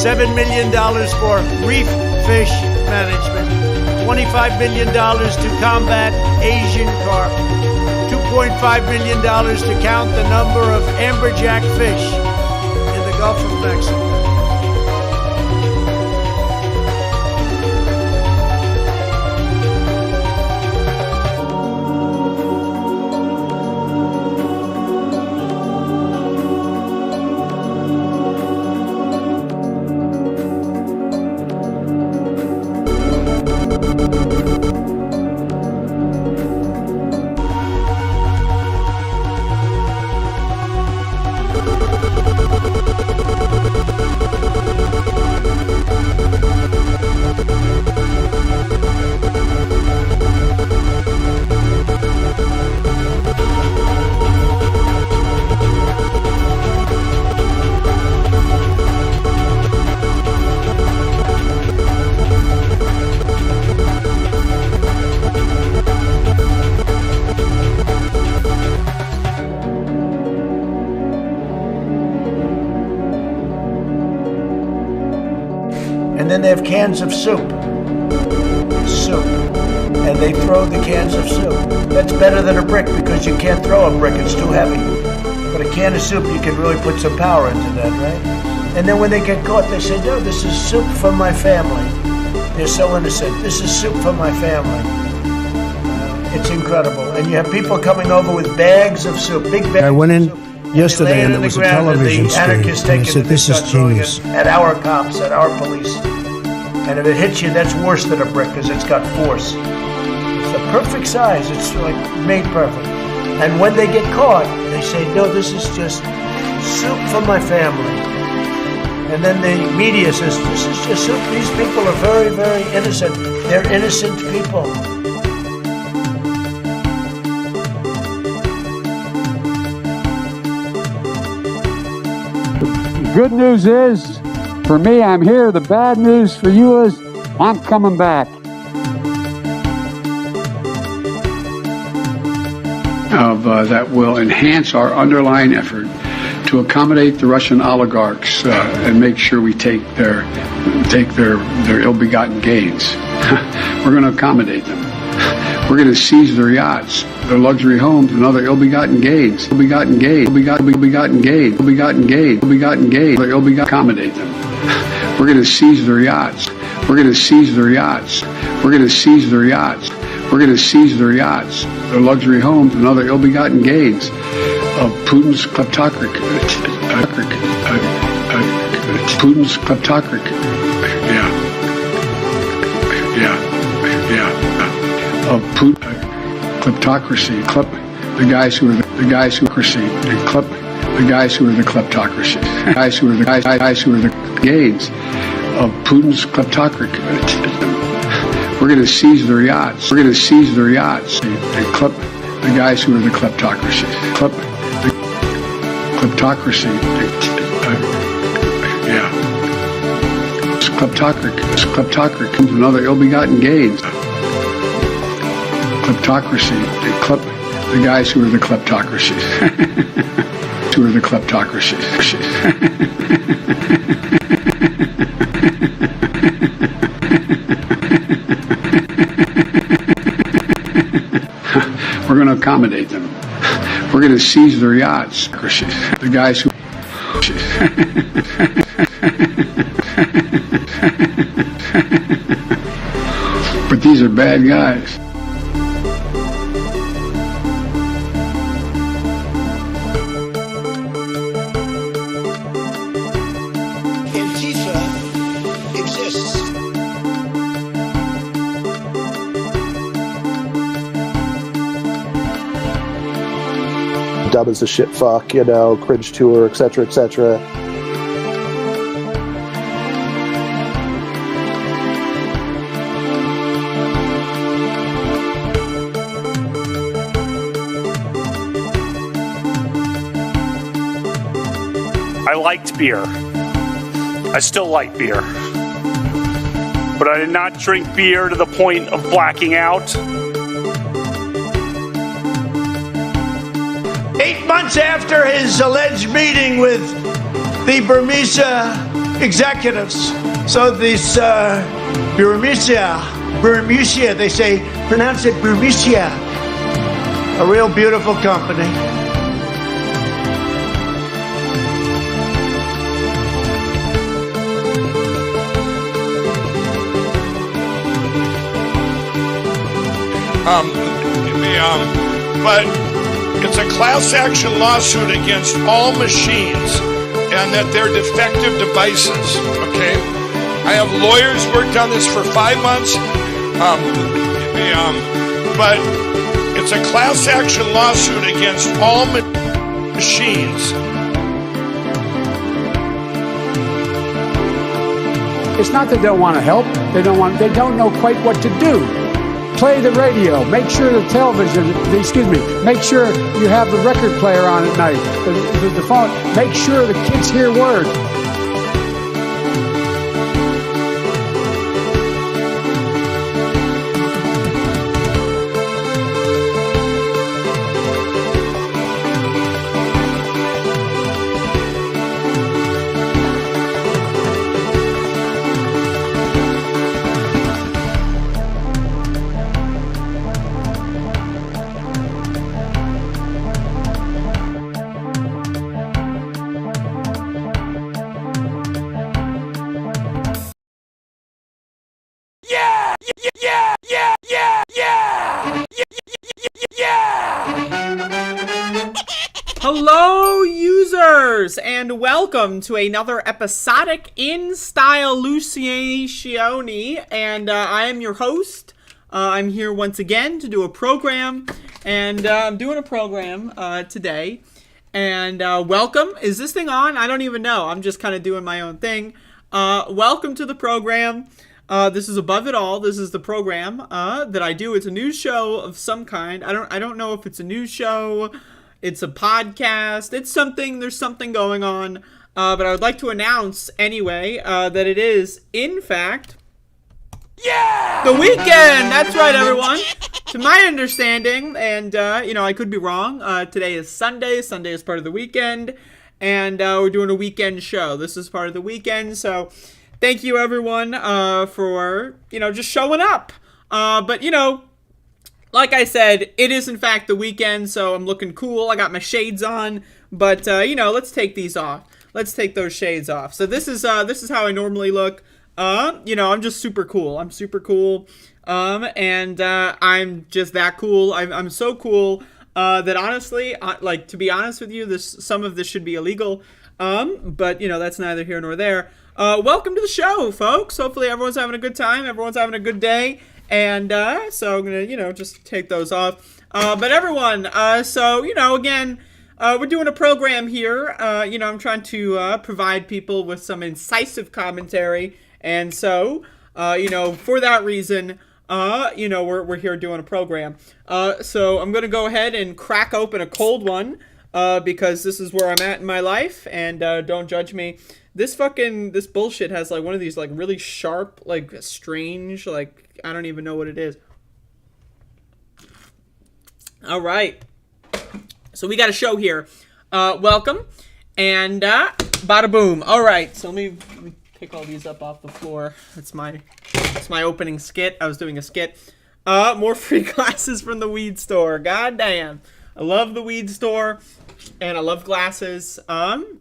$7 million for reef fish management, $25 million to combat Asian carp, $2.5 million to count the number of amberjack fish in the Gulf of Mexico. And then they have cans of soup. And they throw the cans of soup. That's better than a brick because you can't throw a brick, it's too heavy. But a can of soup, you can really put some power into that, right? And then when they get caught, they say, no, this is soup from my family. They're so innocent. This is soup from my family. It's incredible. And you have people coming over with bags of soup, big bags. I went in yesterday and there was a television screen, and I said, this is genius. At our cops, at our police. And if it hits you, that's worse than a brick because it's got force. It's the perfect size. It's like made perfect. And when they get caught, they say, no, this is just soup from my family. And then the media says, this is just soup. These people are very, very innocent. They're innocent people. Good news is, for me, I'm here. The bad news for you is, I'm coming back. That will enhance our underlying effort to accommodate the Russian oligarchs and make sure we take their ill-begotten gains. We're going to accommodate them. We're going to seize their yachts, their luxury homes, and other ill-begotten gains. Ill-begotten gains. Ill-begotten gains. Ill-begotten gains. Ill-begotten gains. Accommodate them. We're going to seize their yachts. We're going to seize their yachts. We're going to seize their yachts. We're going to seize their yachts, their luxury homes, and other ill-begotten gains of Putin's kleptocracy. Putin's kleptocracy. Of Putin kleptocracy. The guys who are the kleptocracy. The guys who are the gains of Putin's kleptocracy. We're going to seize their yachts. We're going to seize their yachts and the guys who are the kleptocracy. The kleptocracy. Kleptocracy and other ill-begotten gains. Kleptocracy and the guys who are the kleptocracy. Who are the kleptocracy. We're going to accommodate them. We're going to seize their yachts. The guys who... But these are bad guys. Dub is a shit fuck, cringe tour, etc., etc. I liked beer. I still like beer. But I did not drink beer to the point of blacking out. 8 months after his alleged meeting with the Burmese executives. So this Burmisia, they say, pronounce it Burmisia. A real beautiful company. But it's a class action lawsuit against all machines and that they're defective devices, okay? I have lawyers worked on this for 5 months, but it's a class action lawsuit against all machines. It's not that they don't want to help. They don't know quite what to do. Play the radio. Make sure the television, make sure you have the record player on at night, the phone. Make sure the kids hear word. Hello, users, and welcome to another episodic in style Luciacioni, and I am your host. I'm here once again to do a program, and I'm doing a program today. And welcome. Is this thing on? I don't even know. I'm just kind of doing my own thing. Welcome to the program. This is Above It All. This is the program that I do. It's a news show of some kind. I don't know if it's a news show. It's a podcast. It's something. There's something going on. But I would like to announce anyway that it is, in fact, the weekend. That's right, everyone. To my understanding, and I could be wrong. Today is Sunday. Sunday is part of the weekend, and we're doing a weekend show. This is part of the weekend, so thank you, everyone, for just showing up. But like I said, it is in fact the weekend, so I'm looking cool. I got my shades on, but let's take these off. Let's take those shades off. So this is how I normally look. I'm just super cool. I'm super cool. And I'm just that cool. I'm so cool that honestly, to be honest with you, some of this should be illegal. But that's neither here nor there. Welcome to the show, folks. Hopefully everyone's having a good time. Everyone's having a good day. And so I'm going to, just take those off. But everyone, again, we're doing a program here. I'm trying to provide people with some incisive commentary. And so, for that reason, we're here doing a program. So I'm going to go ahead and crack open a cold one because this is where I'm at in my life. And don't judge me. This bullshit has one of these really sharp, strange, I don't even know what it is. All right. So we got a show here. Welcome. And bada boom. All right. So let me pick all these up off the floor. That's my opening skit. I was doing a skit. More free glasses from the weed store. God damn. I love the weed store. And I love glasses. And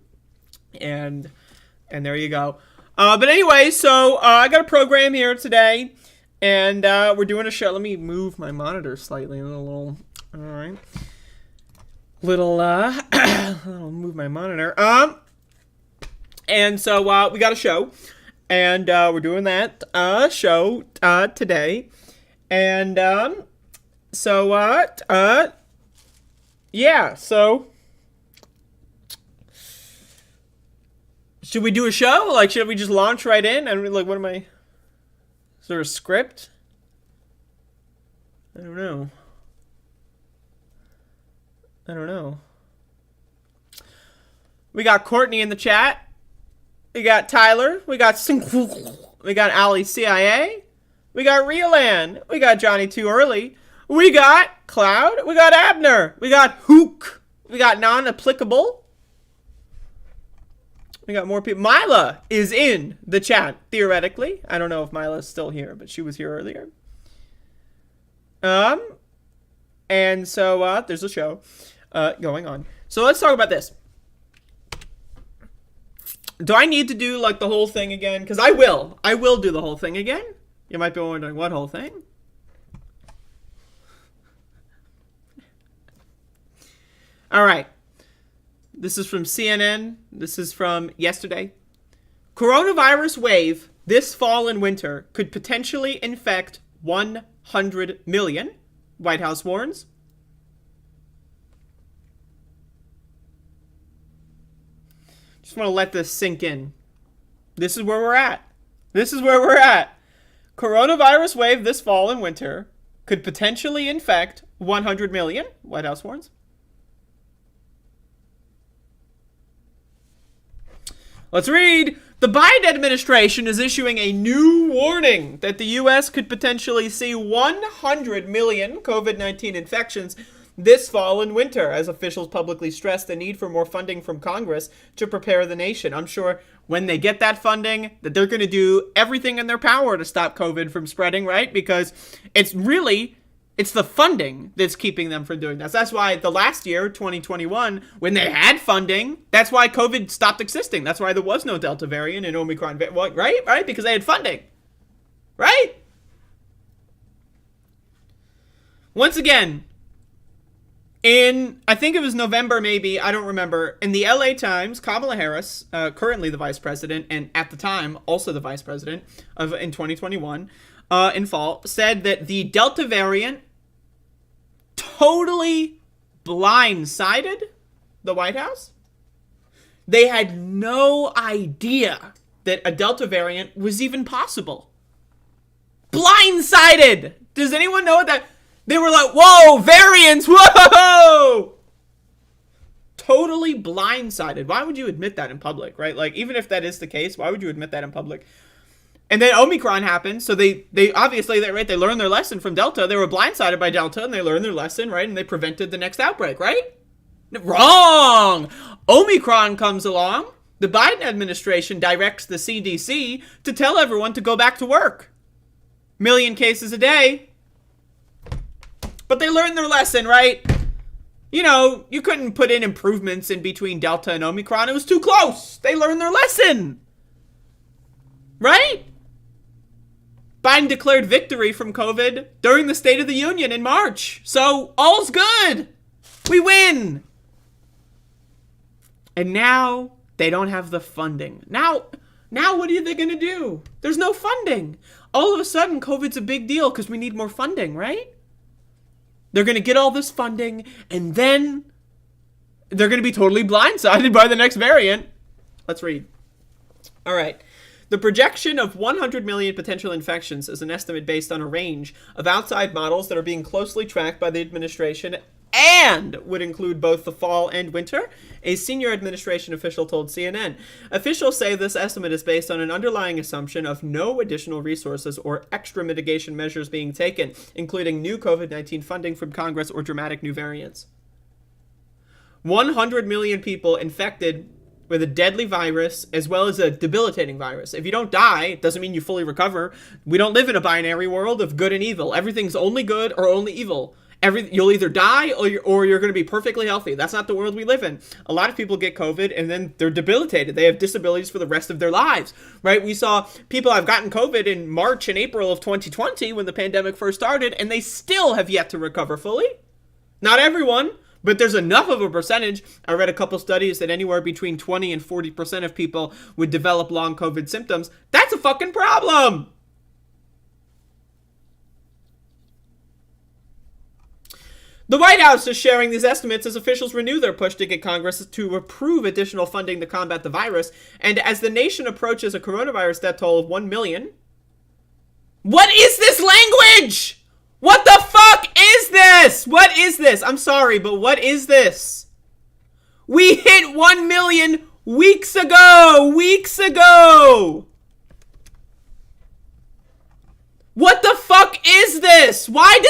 there you go. But anyway, so I got a program here today, and we're doing a show. Let me move my monitor slightly. All right. I'll move my monitor. And so we got a show, and we're doing that show today, and yeah. So. Should we do a show? Should we just launch right in? And what am I... Is there a script? I don't know. We got Courtney in the chat. We got Tyler. We got Ali CIA. We got Riolan. We got Johnny Too Early. We got Cloud. We got Abner. We got Hook. We got Non-Applicable. We got more people. Mila is in the chat, theoretically. I don't know if Mila's still here, but she was here earlier. And so there's a show going on. So let's talk about this. Do I need to do like the whole thing again? Because I will. I will do the whole thing again. You might be wondering, what whole thing? All right. This is from CNN. This is from yesterday. Coronavirus wave this fall and winter could potentially infect 100 million, White House warns. Just want to let this sink in. This is where we're at. This is where we're at. Coronavirus wave this fall and winter could potentially infect 100 million, White House warns. Let's read. The Biden administration is issuing a new warning that the U.S. could potentially see 100 million COVID-19 infections this fall and winter, as officials publicly stress the need for more funding from Congress to prepare the nation. I'm sure when they get that funding, that they're going to do everything in their power to stop COVID from spreading, right? Because it's the funding that's keeping them from doing that. That's why the last year, 2021, when they had funding, that's why COVID stopped existing. That's why there was no Delta variant and Omicron, right? Because they had funding, right? Once again, I think it was November, maybe, I don't remember, in the LA Times, Kamala Harris, currently the vice president, and at the time, also the vice president in 2021, in fall, said that the Delta variant totally blindsided the White House. They had no idea that a Delta variant was even possible. Blindsided! Does anyone know what that... They were like, whoa, variants, whoa! Totally blindsided. Why would you admit that in public, right? Like, even if that is the case, why would you admit that in public? And then Omicron happened, so they obviously, they learned their lesson from Delta. They were blindsided by Delta, and they learned their lesson, right? And they prevented the next outbreak, right? Wrong! Omicron comes along. The Biden administration directs the CDC to tell everyone to go back to work. 1 million cases a day. But they learned their lesson, right? You know, you couldn't put in improvements in between Delta and Omicron. It was too close. They learned their lesson. Right? Biden declared victory from COVID during the State of the Union in March. So, all's good. We win. And now, they don't have the funding. Now what are they going to do? There's no funding. All of a sudden, COVID's a big deal because we need more funding, right? They're going to get all this funding, and then they're going to be totally blindsided by the next variant. Let's read. All right. The projection of 100 million potential infections is an estimate based on a range of outside models that are being closely tracked by the administration and would include both the fall and winter, a senior administration official told CNN. Officials say this estimate is based on an underlying assumption of no additional resources or extra mitigation measures being taken, including new COVID-19 funding from Congress or dramatic new variants. 100 million people infected with a deadly virus as well as a debilitating virus. If you don't die, it doesn't mean you fully recover. We don't live in a binary world of good and evil. Everything's only good or only evil. You'll either die or you're going to be perfectly healthy. That's not the world we live in. A lot of people get COVID and then they're debilitated. They have disabilities for the rest of their lives, right? We saw people have gotten COVID in March and April of 2020 when the pandemic first started, and they still have yet to recover fully. Not everyone, but there's enough of a percentage. I read a couple studies that anywhere between 20 and 40% of people would develop long COVID symptoms. That's a fucking problem. The White House is sharing these estimates as officials renew their push to get Congress to approve additional funding to combat the virus. And as the nation approaches a coronavirus death toll of 1 million... What is this language? What the fuck is this? What is this? I'm sorry, but what is this? We hit 1 million weeks ago! Weeks ago! What the fuck is this? Why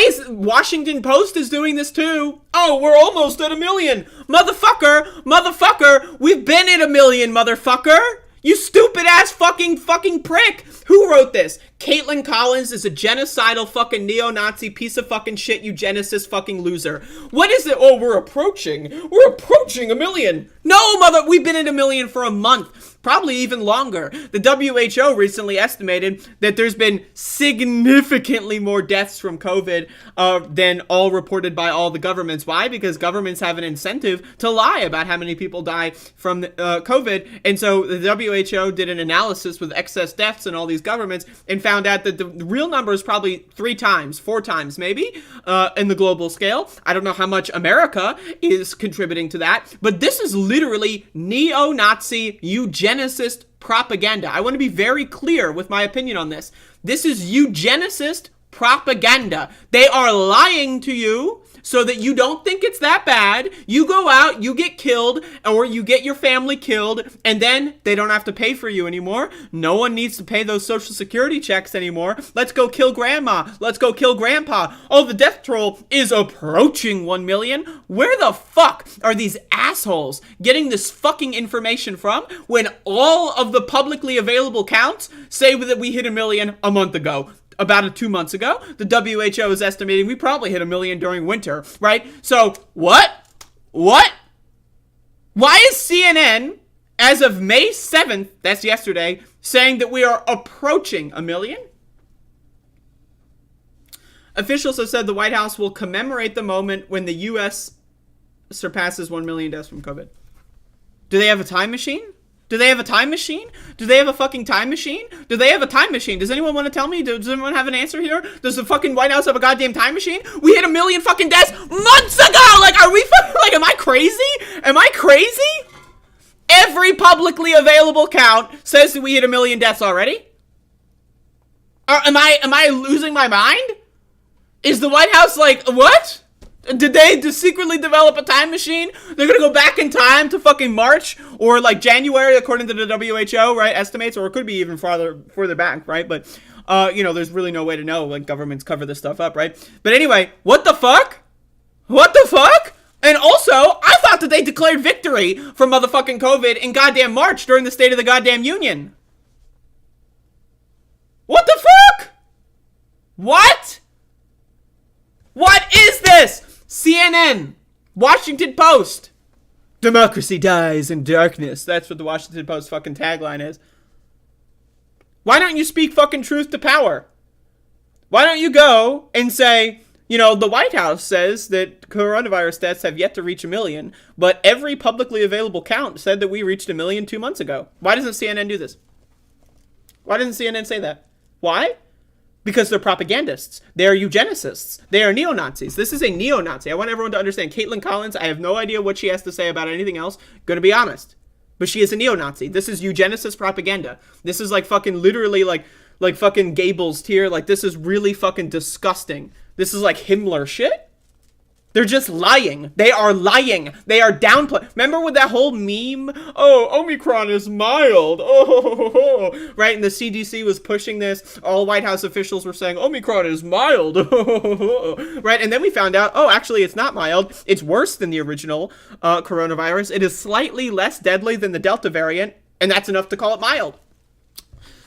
is Washington Post is doing this too? Oh, we're almost at 1 million. Motherfucker, we've been at 1 million, motherfucker. You stupid ass fucking prick. Who wrote this? Caitlin Collins is a genocidal fucking neo-Nazi piece of fucking shit, eugenicist fucking loser. What is it? Oh, we're approaching 1 million. No, we've been at 1 million for a month. Probably even longer. The WHO recently estimated that there's been significantly more deaths from COVID than all reported by all the governments. Why? Because governments have an incentive to lie about how many people die from COVID. And so the WHO did an analysis with excess deaths in all these governments and found out that the real number is probably 3 times, 4 times maybe in the global scale. I don't know how much America is contributing to that, but this is literally neo-Nazi eugenicist propaganda. I want to be very clear with my opinion on this. This is eugenicist propaganda. They are lying to you so that you don't think it's that bad. You go out, you get killed, or you get your family killed, and then they don't have to pay for you anymore. No one needs to pay those social security checks anymore. Let's go kill grandma. Let's go kill grandpa. Oh, the death toll is approaching 1 million. Where the fuck are these assholes getting this fucking information from when all of the publicly available counts say that we hit 1 million a month ago? About 2 months ago, the WHO is estimating we probably hit 1 million during winter, right? So, what? Why is CNN, as of May 7th, that's yesterday, saying that we are approaching 1 million? Officials have said the White House will commemorate the moment when the U.S. surpasses 1 million deaths from COVID. Do they have a time machine? Do they have a time machine? Do they have a fucking time machine? Do they have a time machine? Does anyone want to tell me? Does anyone have an answer here? Does the fucking White House have a goddamn time machine? We hit 1 million fucking deaths months ago! Like, are we fucking, like, am I crazy? Am I crazy? Every publicly available count says that we hit 1 million deaths already? Or am I losing my mind? Is the White House like, what? Did they secretly develop a time machine? They're gonna go back in time to fucking March or like January, according to the WHO, right? Estimates, or it could be even further back, right? But there's really no way to know. Like, governments cover this stuff up, right? But anyway, what the fuck? What the fuck? And also, I thought that they declared victory for motherfucking COVID in goddamn March during the State of the Goddamn Union. What the fuck? What? What is this? CNN, Washington Post, democracy dies in darkness. That's what the Washington Post fucking tagline is. Why don't you speak fucking truth to power? Why don't you go and say, the White House says that coronavirus deaths have yet to reach 1 million, but every publicly available count said that we reached 1 million 2 months ago. Why doesn't CNN do this? Why doesn't CNN say that? Why? Because they're propagandists. They're eugenicists. They are neo-Nazis. This is a neo-Nazi. I want everyone to understand. Caitlin Collins, I have no idea what she has to say about anything else. Gonna be honest. But she is a neo-Nazi. This is eugenicist propaganda. This is like fucking literally like fucking Goebbels tier. Like, this is really fucking disgusting. This is like Himmler shit. They're just lying. They are lying. They are downplaying. Remember with that whole meme? Oh, Omicron is mild. Oh, right? And the CDC was pushing this. All White House officials were saying, Omicron is mild. Right? And then we found out, oh, actually, it's not mild. It's worse than the original coronavirus. It is slightly less deadly than the Delta variant, and that's enough to call it mild.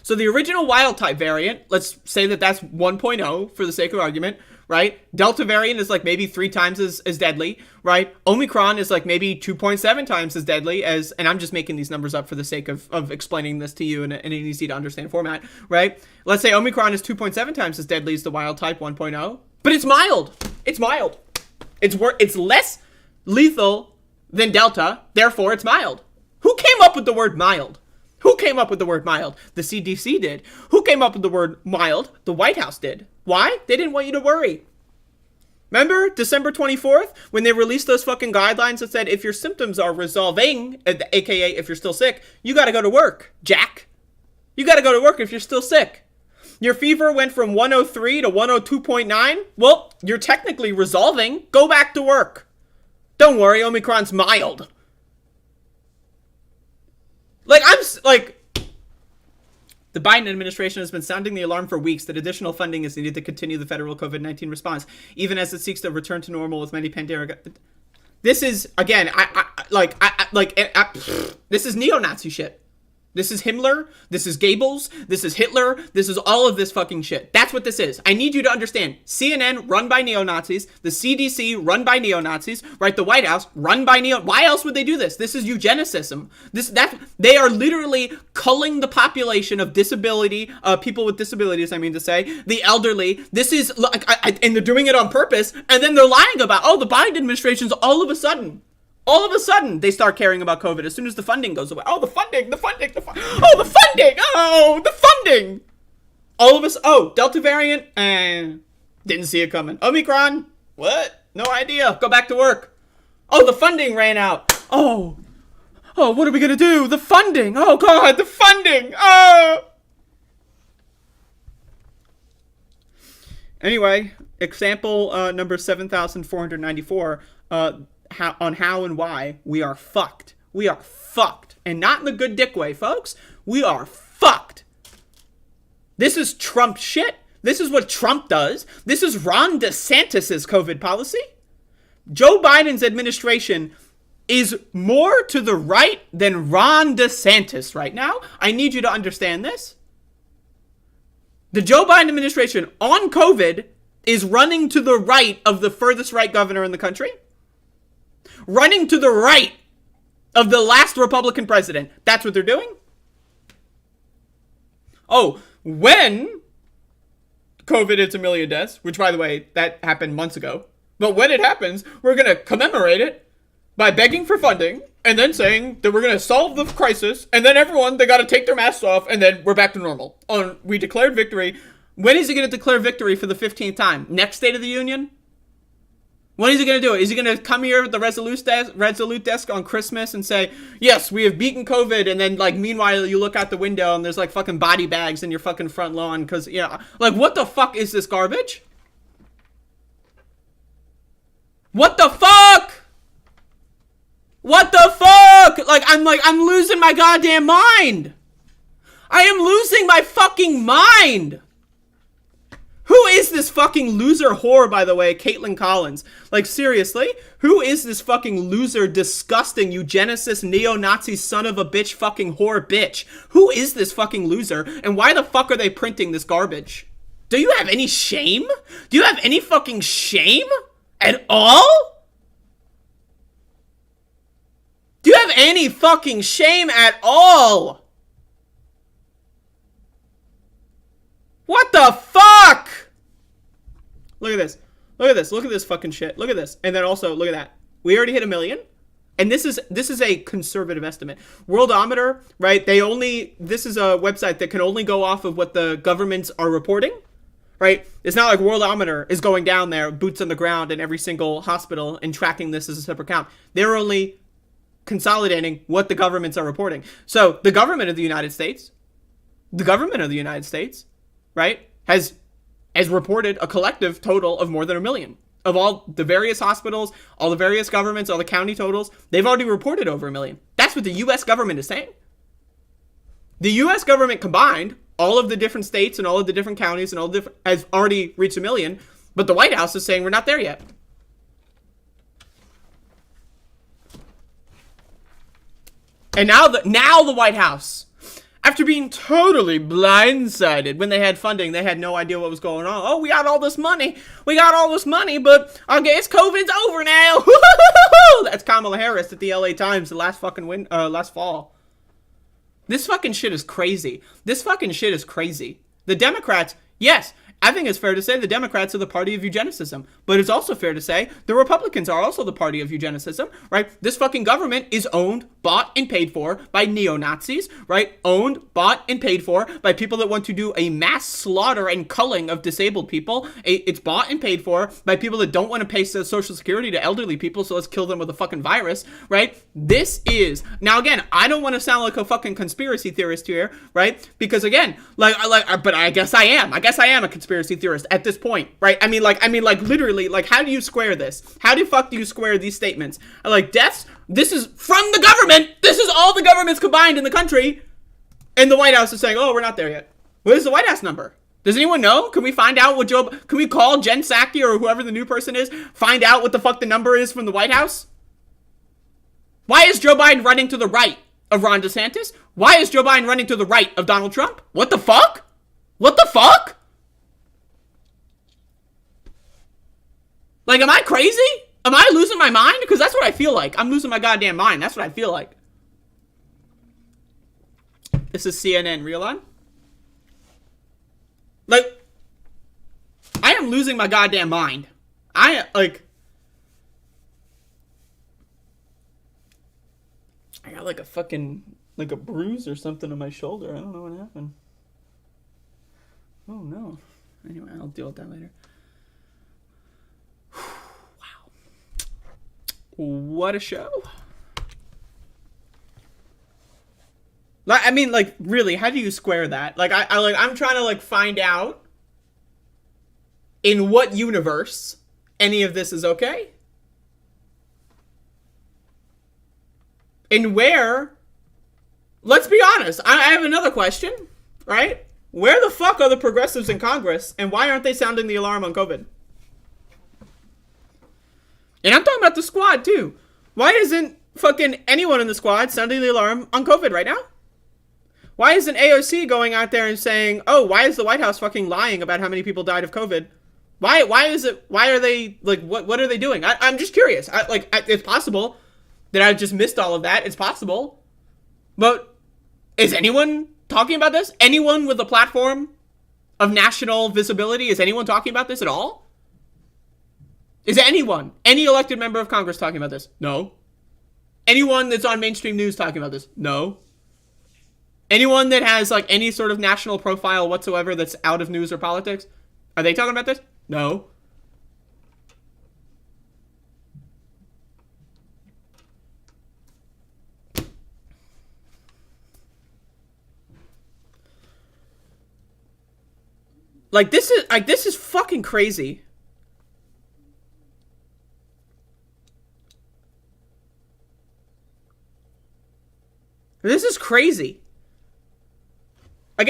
So the original wild type variant, let's say that that's 1.0 for the sake of argument, right? Delta variant is like maybe 3 times as deadly, right? Omicron is like maybe 2.7 times as deadly as, and I'm just making these numbers up for the sake of explaining this to you in an easy to understand format, right? Let's say Omicron is 2.7 times as deadly as the wild type 1.0, but it's mild. It's mild. It's less lethal than Delta, therefore it's mild. Who came up with the word mild? Who came up with the word mild? The CDC did. Who came up with the word mild? The White House did. Why? They didn't want you to worry. Remember December 24th when they released those fucking guidelines that said if your symptoms are resolving, aka if you're still sick, you got to go to work, Jack. You got to go to work if you're still sick. Your fever went from 103 to 102.9. Well, you're technically resolving. Go back to work. Don't worry, Omicron's mild. The Biden administration has been sounding the alarm for weeks that additional funding is needed to continue the federal COVID-19 response, even as it seeks to return to normal with many pandemic. This is, again, this is neo-Nazi shit. This is Himmler, this is Goebbels, this is Hitler, this is all of this fucking shit. That's what this is. I need you to understand. CNN run by neo-Nazis, the CDC run by neo-Nazis, right? The White House run by Why else would they do this? This is eugenicism. They are literally culling the population of disability, people with disabilities, I mean to say, the elderly. This is, and they're doing it on purpose, and then they're lying about, the Biden administration's all of a sudden, they start caring about COVID as soon as the funding goes away. The funding. All of us, Delta variant, didn't see it coming. Omicron, what? No idea. Go back to work. The funding ran out. What are we going to do? The funding. Oh, God, the funding. Anyway, example number 7,494, how and why we are fucked. We are fucked. And not in the good dick way, folks. We are fucked. This is Trump shit. This is what Trump does. This is Ron DeSantis' COVID policy. Joe Biden's administration is more to the right than Ron DeSantis right now. I need you to understand this. The Joe Biden administration on COVID is running to the right of the furthest right governor in the country. Running to the right of the last Republican president. That's what they're doing. When COVID hits 1 million deaths, which, by the way, that happened months ago. But when it happens, we're going to commemorate it by begging for funding and then saying that we're going to solve the crisis. And then they got to take their masks off and then we're back to normal. We declared victory. When is he going to declare victory for the 15th time? Next State of the Union? When is he going to do it? Is he going to come here with the Resolute desk on Christmas and say, yes, we have beaten COVID, and then, meanwhile, you look out the window and there's, fucking body bags in your fucking front lawn because, what the fuck is this garbage? What the fuck? What the fuck? I'm losing my goddamn mind. I am losing my fucking mind. Who is this fucking loser whore, by the way, Caitlin Collins? Seriously? Who is this fucking loser, disgusting, eugenicist, neo-Nazi, son of a bitch, fucking whore bitch? Who is this fucking loser? And why the fuck are they printing this garbage? Do you have any shame? Do you have any fucking shame? At all? Do you have any fucking shame at all? What the fuck? Look at this. Look at this. Look at this fucking shit. Look at this. And then also, look at that. We already hit 1 million. And this is a conservative estimate. Worldometer, right? This is a website that can only go off of what the governments are reporting, right? It's not like Worldometer is going down there, boots on the ground in every single hospital and tracking this as a separate count. They're only consolidating what the governments are reporting. So the government of the United States, right, has reported a collective total of more than 1 million. Of all the various hospitals, all the various governments, all the county totals, they've already reported over 1 million. That's what the U.S. government is saying. The U.S. government combined, all of the different states and all of the different counties and all the different, has already reached 1 million, but the White House is saying we're not there yet. And now the White House, after being totally blindsided when they had funding, they had no idea what was going on. We got all this money. But I guess COVID's over now. That's Kamala Harris at the LA Times last fall. This fucking shit is crazy. The Democrats, yes, I think it's fair to say the Democrats are the party of eugenicism, but it's also fair to say the Republicans are also the party of eugenicism, right? This fucking government is owned, bought, and paid for by neo-Nazis, right? Owned, bought, and paid for by people that want to do a mass slaughter and culling of disabled people. It's bought and paid for by people that don't want to pay Social Security to elderly people, so let's kill them with a fucking virus, right? This is, now again, I don't want to sound like a fucking conspiracy theorist here, right? Because again, but I guess I am a conspiracy theorist at this point, right? I mean, literally, how do you square this? How the fuck do you square these statements? Deaths, this is from the government. This is all the governments combined in the country. And the White House is saying, oh, we're not there yet. What is the White House number? Does anyone know? Can we find out what can we call Jen Psaki or whoever the new person is? Find out what the fuck the number is from the White House? Why is Joe Biden running to the right of Ron DeSantis? Why is Joe Biden running to the right of Donald Trump? What the fuck? What the fuck? Like, am I crazy? Am I losing my mind? Because that's what I feel like. I'm losing my goddamn mind. That's what I feel like. This is CNN. Real on? Like, I am losing my goddamn mind. I got like a fucking, like a bruise or something on my shoulder. I don't know what happened. Oh no. Anyway, I'll deal with that later. Wow. What a show. Like, I mean, like, really, how do you square that? Like, I'm trying to, like, find out in what universe any of this is okay. And where, let's be honest, I have another question, right? Where the fuck are the progressives in Congress, and why aren't they sounding the alarm on COVID? And I'm talking about the squad, too. Why isn't fucking anyone in the squad sounding the alarm on COVID right now? Why isn't AOC going out there and saying, oh, why is the White House fucking lying about how many people died of COVID? Why are they, like, what are they doing? I'm just curious. It's possible that I just missed all of that. It's possible. But is anyone talking about this? Anyone with a platform of national visibility, is anyone talking about this at all? Is anyone, any elected member of Congress talking about this? No. Anyone that's on mainstream news talking about this? No. Anyone that has, like, any sort of national profile whatsoever that's out of news or politics, are they talking about this? No. Like, this is fucking crazy. This is crazy. I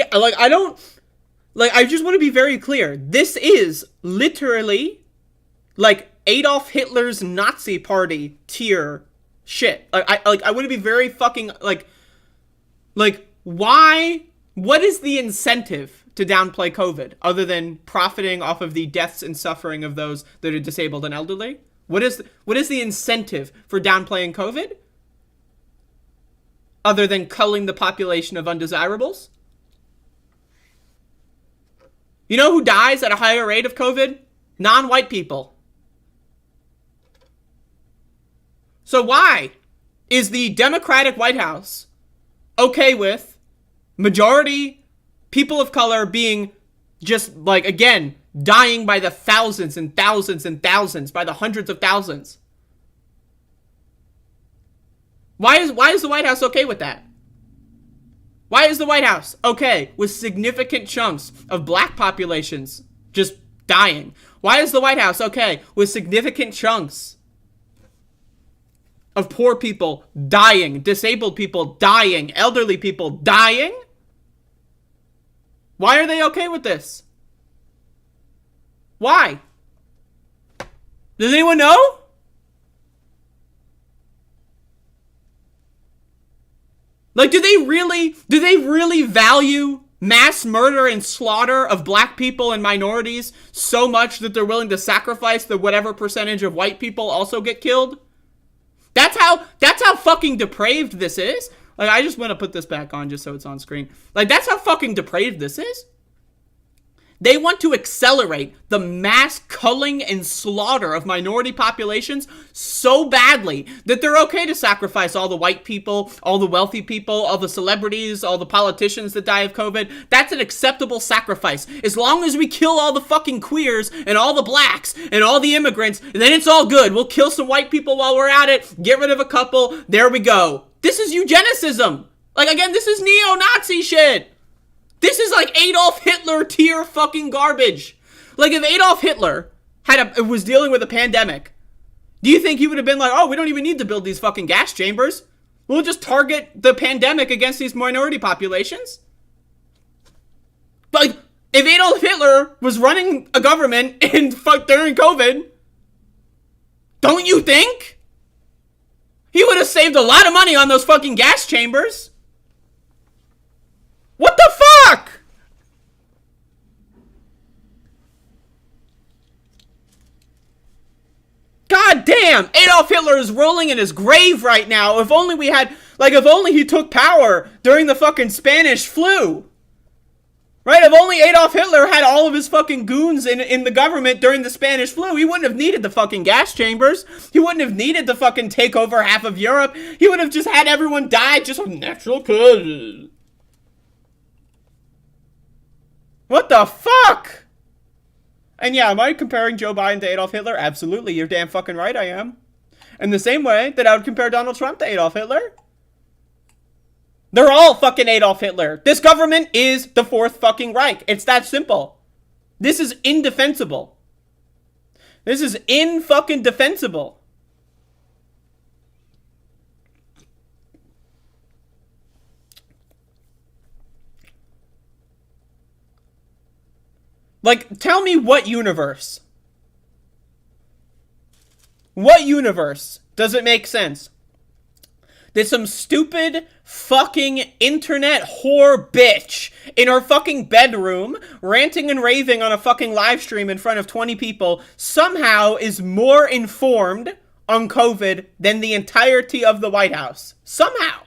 just want to be very clear. This is literally like Adolf Hitler's Nazi party tier shit. I want to be very fucking like why? What is the incentive to downplay COVID other than profiting off of the deaths and suffering of those that are disabled and elderly? What is the incentive for downplaying COVID other than culling the population of undesirables? You know who dies at a higher rate of COVID? Non-white people. So why is the Democratic White House okay with majority people of color being just, like, again, dying by the thousands and thousands and thousands, by the hundreds of thousands? Why is the White House okay with that? Why is the White House okay with significant chunks of black populations just dying? Why is the White House okay with significant chunks of poor people dying, disabled people dying, elderly people dying? Why are they okay with this? Why? Does anyone know? Like, do they really value mass murder and slaughter of black people and minorities so much that they're willing to sacrifice the whatever percentage of white people also get killed? That's how fucking depraved this is. Like, I just want to put this back on just so it's on screen. Like, that's how fucking depraved this is. They want to accelerate the mass culling and slaughter of minority populations so badly that they're okay to sacrifice all the white people, all the wealthy people, all the celebrities, all the politicians that die of COVID. That's an acceptable sacrifice. As long as we kill all the fucking queers and all the blacks and all the immigrants, then it's all good. We'll kill some white people while we're at it, get rid of a couple, there we go. This is eugenicism. Like, again, this is neo-Nazi shit. This is like Adolf Hitler tier fucking garbage. Like, if Adolf Hitler was dealing with a pandemic, do you think he would have been like, oh, we don't even need to build these fucking gas chambers? We'll just target the pandemic against these minority populations. But if Adolf Hitler was running a government during COVID, don't you think he would have saved a lot of money on those fucking gas chambers? What the fuck? God damn, Adolf Hitler is rolling in his grave right now. If only he took power during the fucking Spanish flu. Right? If only Adolf Hitler had all of his fucking goons in the government during the Spanish flu, he wouldn't have needed the fucking gas chambers. He wouldn't have needed to fucking take over half of Europe. He would have just had everyone die just of natural causes. What the fuck? And yeah, am I comparing Joe Biden to Adolf Hitler? Absolutely, you're damn fucking right I am. In the same way that I would compare Donald Trump to Adolf Hitler. They're all fucking Adolf Hitler. This government is the Fourth fucking Reich. It's that simple. This is indefensible. This is in-fucking defensible. Like, tell me what universe? What universe does it make sense? There's some stupid fucking internet whore bitch in her fucking bedroom ranting and raving on a fucking live stream in front of 20 people somehow is more informed on COVID than the entirety of the White House. Somehow.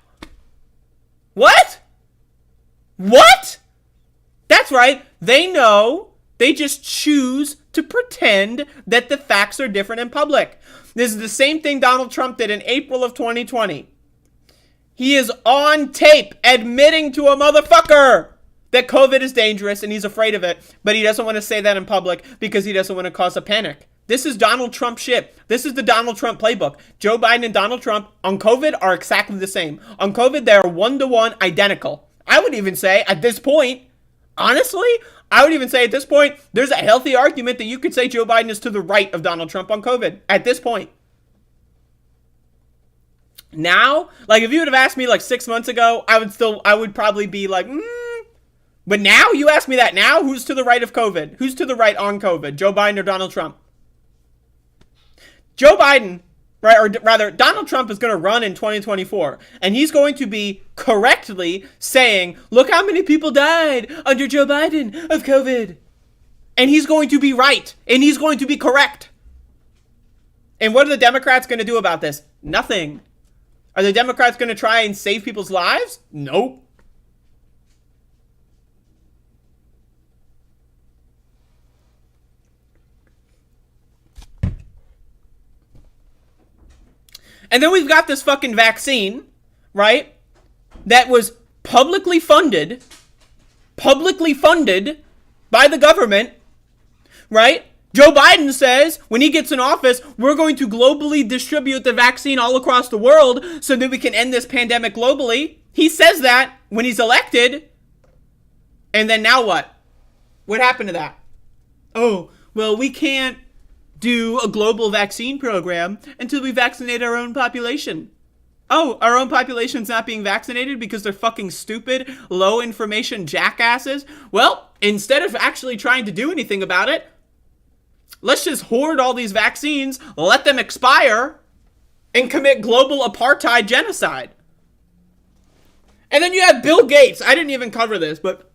What? What? That's right. They know. They just choose to pretend that the facts are different in public. This is the same thing Donald Trump did in April of 2020. He is on tape admitting to a motherfucker that COVID is dangerous and he's afraid of it, but he doesn't want to say that in public because he doesn't want to cause a panic. This is Donald Trump shit. This is the Donald Trump playbook. Joe Biden and Donald Trump on COVID are exactly the same. On COVID, they are 1-to-1 identical. I would even say at this point, honestly, I would even say at this point, there's a healthy argument that you could say Joe Biden is to the right of Donald Trump on COVID at this point. Now, like if you would have asked me like 6 months ago, I would probably be like, But now, you ask me that now, who's to the right of COVID? Who's to the right on COVID? Joe Biden or Donald Trump? Joe Biden, right, or rather, Donald Trump is going to run in 2024, and he's going to be correctly saying, look how many people died under Joe Biden of COVID. And he's going to be right, and he's going to be correct. And what are the Democrats going to do about this? Nothing. Are the Democrats going to try and save people's lives? Nope. And then we've got this fucking vaccine, right, that was publicly funded by the government, right? Joe Biden says when he gets in office, we're going to globally distribute the vaccine all across the world so that we can end this pandemic globally. He says that when he's elected. And then now what? What happened to that? Oh, well, we can't do a global vaccine program until we vaccinate our own population. Oh, our own population's not being vaccinated because they're fucking stupid, low information jackasses? Well, instead of actually trying to do anything about it, let's just hoard all these vaccines, let them expire, and commit global apartheid genocide. And then you have Bill Gates. I didn't even cover this, but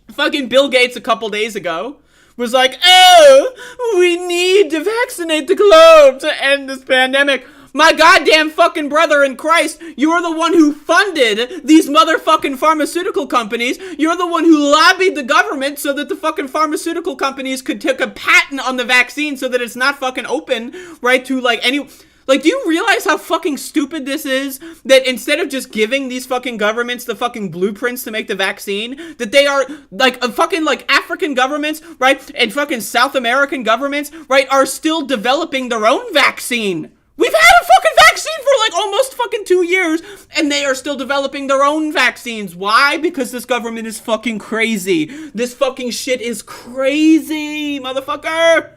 fucking Bill Gates a couple days ago was like, oh, we need to vaccinate the globe to end this pandemic. My goddamn fucking brother in Christ, you're the one who funded these motherfucking pharmaceutical companies. You're the one who lobbied the government so that the fucking pharmaceutical companies could take a patent on the vaccine so that it's not fucking open, right, to like any... Like, do you realize how fucking stupid this is? That instead of just giving these fucking governments the fucking blueprints to make the vaccine, that they are, like, fucking, like, African governments, right, and fucking South American governments, right, are still developing their own vaccine. We've had a fucking vaccine for, like, almost fucking 2 years, and they are still developing their own vaccines. Why? Because this government is fucking crazy. This fucking shit is crazy, motherfucker.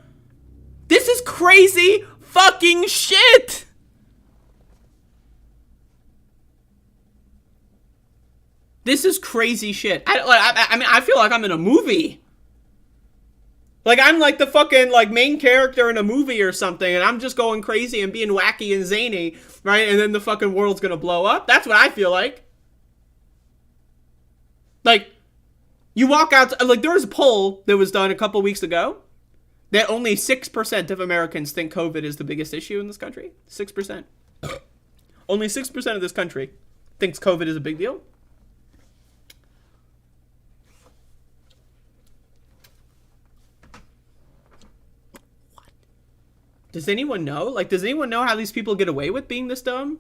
This is crazy fucking shit. This is crazy shit. I mean, I feel like I'm in a movie. Like, I'm like the fucking, like, main character in a movie or something, and I'm just going crazy and being wacky and zany, right? And then the fucking world's gonna blow up. That's what I feel like. Like, you walk out, like, there was a poll that was done a couple weeks ago that only 6% of Americans think COVID is the biggest issue in this country. 6%. Only 6% of this country thinks COVID is a big deal. Does anyone know? Like, does anyone know how these people get away with being this dumb?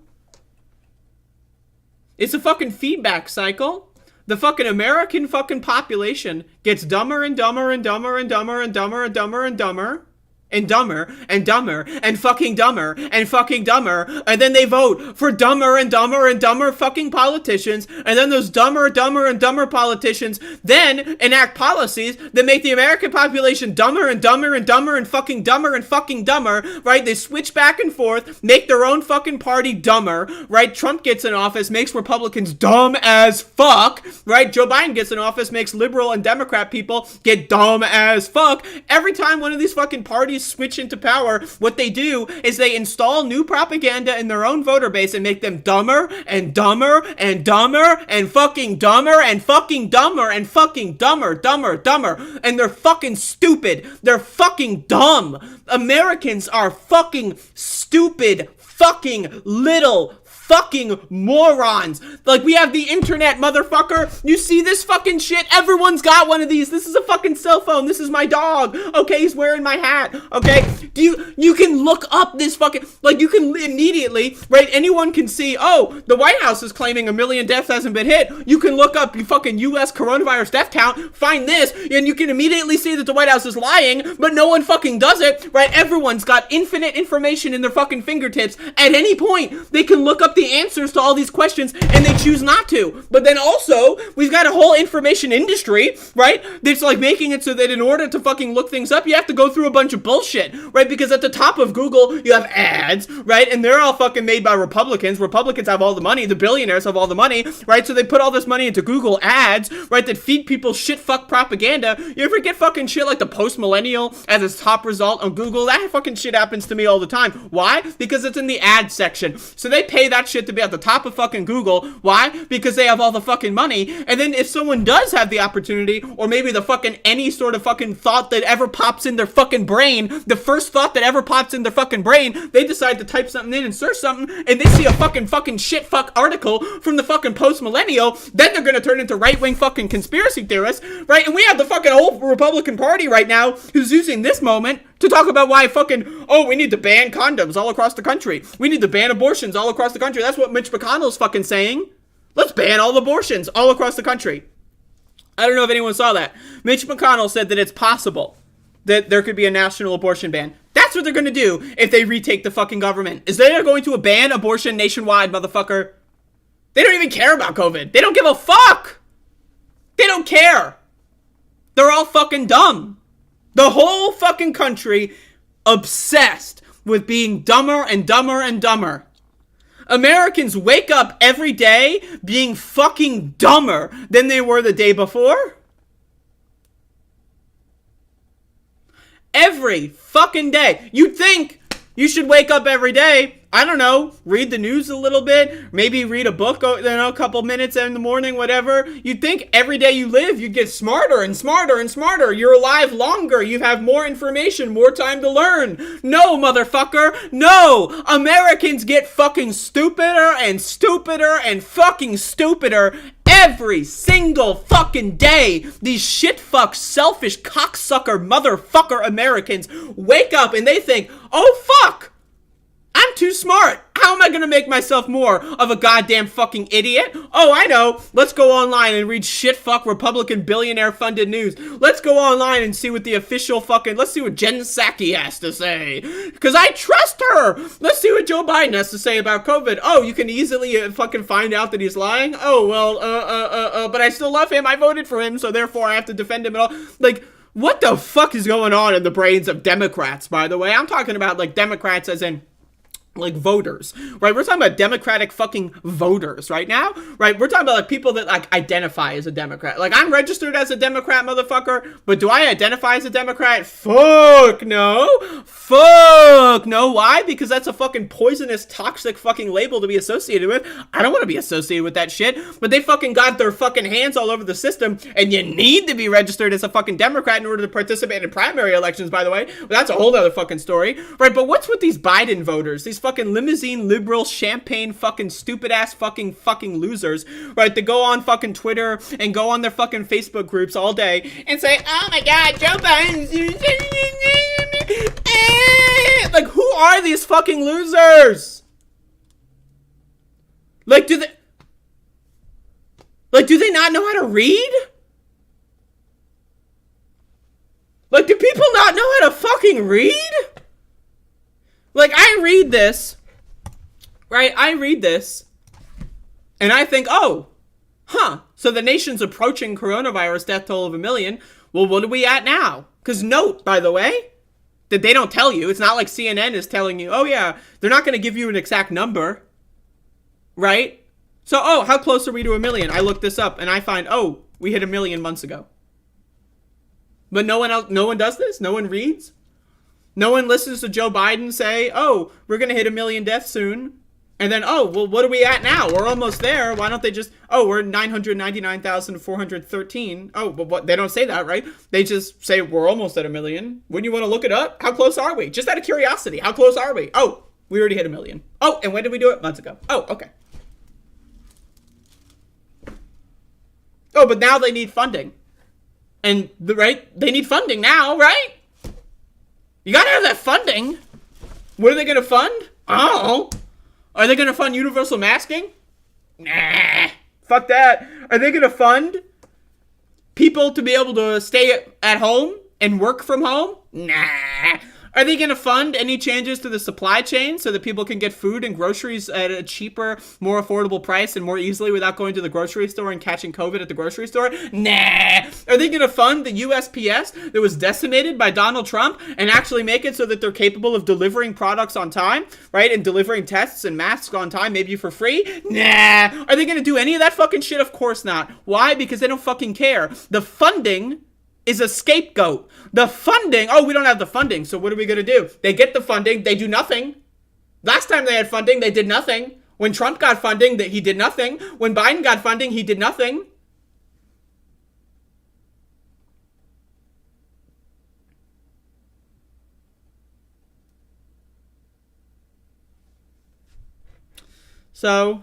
It's a fucking feedback cycle. The fucking American fucking population gets dumber and dumber and dumber and dumber and dumber and dumber and dumber. And dumber, and dumber, and fucking dumber, and fucking dumber, and then they vote for dumber and dumber and dumber fucking politicians, and then those dumber, dumber, and dumber politicians then enact policies that make the American population dumber and dumber and dumber and fucking dumber, right? They switch back and forth, make their own fucking party dumber, right? Trump gets in office, makes Republicans dumb as fuck, right? Joe Biden gets in office, makes liberal and Democrat people get dumb as fuck. Every time one of these fucking parties switch into power, what they do is they install new propaganda in their own voter base and make them dumber and dumber and dumber and fucking dumber and fucking dumber and fucking dumber, and they're fucking stupid. They're fucking dumb. Americans are fucking stupid, fucking little fucking morons. Like, we have the internet, motherfucker. You see this fucking shit? Everyone's got one of these. This is a fucking cell phone. This is my dog. Okay, he's wearing my hat. Okay, you can look up this fucking, like, you can immediately, right? Anyone can see, oh, the White House is claiming 1 million deaths hasn't been hit. You can look up your fucking U.S. coronavirus death count, find this, and you can immediately see that the White House is lying, but no one fucking does it, right? Everyone's got infinite information in their fucking fingertips. At any point, they can look up the answers to all these questions, and they choose not to. But then also, we've got a whole information industry, right, that's like making it so that in order to fucking look things up, you have to go through a bunch of bullshit, right? Because at the top of Google, you have ads, right? And they're all fucking made by Republicans. Republicans have all the money. The billionaires have all the money, right? So they put all this money into Google ads, right, that feed people shit fuck propaganda. You ever get fucking shit like the post-millennial as its top result on Google? That fucking shit happens to me all the time. Why? Because it's in the ad section. So they pay that shit to be at the top of fucking Google. Why? Because they have all the fucking money. And then if someone does have the opportunity, or maybe the fucking any sort of fucking thought that ever pops in their fucking brain, the first thought that ever pops in their fucking brain, they decide to type something in and search something, and they see a fucking shit fuck article from the fucking post-millennial, then they're gonna turn into right-wing fucking conspiracy theorists, right? And we have the fucking whole Republican Party right now who's using this moment to talk about why fucking, oh, we need to ban condoms all across the country. We need to ban abortions all across the country. That's what Mitch McConnell's fucking saying. Let's ban all abortions all across the country. I don't know if anyone saw that. Mitch McConnell said that it's possible that there could be a national abortion ban. That's what they're going to do if they retake the fucking government. Is they are going to ban abortion nationwide, motherfucker. They don't even care about COVID. They don't give a fuck. They don't care. They're all fucking dumb. The whole fucking country obsessed with being dumber and dumber and dumber. Americans wake up every day being fucking dumber than they were the day before. Every fucking day. You'd think you should wake up every day, I don't know, read the news a little bit, maybe read a book, a couple minutes in the morning, whatever. You'd think every day you live, you'd get smarter and smarter and smarter. You're alive longer. You have more information, more time to learn. No, motherfucker. No. Americans get fucking stupider and stupider and fucking stupider every single fucking day. These shit fuck, selfish, cocksucker, motherfucker Americans wake up and they think, oh fuck, I'm too smart. How am I going to make myself more of a goddamn fucking idiot? Oh, I know. Let's go online and read shit fuck Republican billionaire funded news. Let's go online and see what the official fucking, let's see what Jen Psaki has to say. Because I trust her. Let's see what Joe Biden has to say about COVID. Oh, you can easily fucking find out that he's lying? Oh, well, but I still love him. I voted for him, so therefore I have to defend him and all. Like, what the fuck is going on in the brains of Democrats, by the way? I'm talking about, like, Democrats as in like voters, right? We're talking about Democratic fucking voters right now, right? We're talking about like people that like identify as a Democrat. Like I'm registered as a Democrat, motherfucker, but do I identify as a Democrat? Fuck no. Fuck no. Why? Because that's a fucking poisonous, toxic fucking label to be associated with. I don't want to be associated with that shit, but they fucking got their fucking hands all over the system, and you need to be registered as a fucking Democrat in order to participate in primary elections, by the way. But that's a whole other fucking story, right? But what's with these Biden voters? These fucking limousine liberal champagne fucking stupid ass fucking losers, right? They go on fucking Twitter and go on their fucking Facebook groups all day and say, oh my god, Joe Biden. Like, who are these fucking losers? Like, do they not know how to read? Like, do people not know how to fucking read? Like, I read this, right? I read this, and I think, oh, so the nation's approaching coronavirus death toll of 1 million. Well, what are we at now? Because note, by the way, that they don't tell you. It's not like CNN is telling you, oh, yeah, they're not going to give you an exact number, right? So, oh, how close are we to 1 million? I looked this up, and I find, oh, we hit 1 million months ago. But no one does this? No one reads? No one listens to Joe Biden say, oh, we're going to hit 1 million deaths soon. And then, oh, well, what are we at now? We're almost there. Why don't they just, oh, we're 999,413. Oh, but what? They don't say that, right? They just say we're almost at 1 million. Wouldn't you want to look it up? How close are we? Just out of curiosity, how close are we? Oh, we already hit 1 million. Oh, and when did we do it? Months ago. Oh, okay. Oh, but now they need funding. And, they need funding now, right? You gotta have that funding. What are they gonna fund? I don't know. Are they gonna fund universal masking? Nah. Fuck that. Are they gonna fund people to be able to stay at home and work from home? Nah. Are they going to fund any changes to the supply chain so that people can get food and groceries at a cheaper, more affordable price and more easily without going to the grocery store and catching COVID at the grocery store? Nah. Are they going to fund the USPS that was decimated by Donald Trump and actually make it so that they're capable of delivering products on time, right? And delivering tests and masks on time, maybe for free? Nah. Are they going to do any of that fucking shit? Of course not. Why? Because they don't fucking care. The funding is a scapegoat. The funding, oh, we don't have the funding, so what are we going to do? They get the funding, they do nothing. Last time they had funding, they did nothing. When Trump got funding, he did nothing. When Biden got funding, he did nothing. So,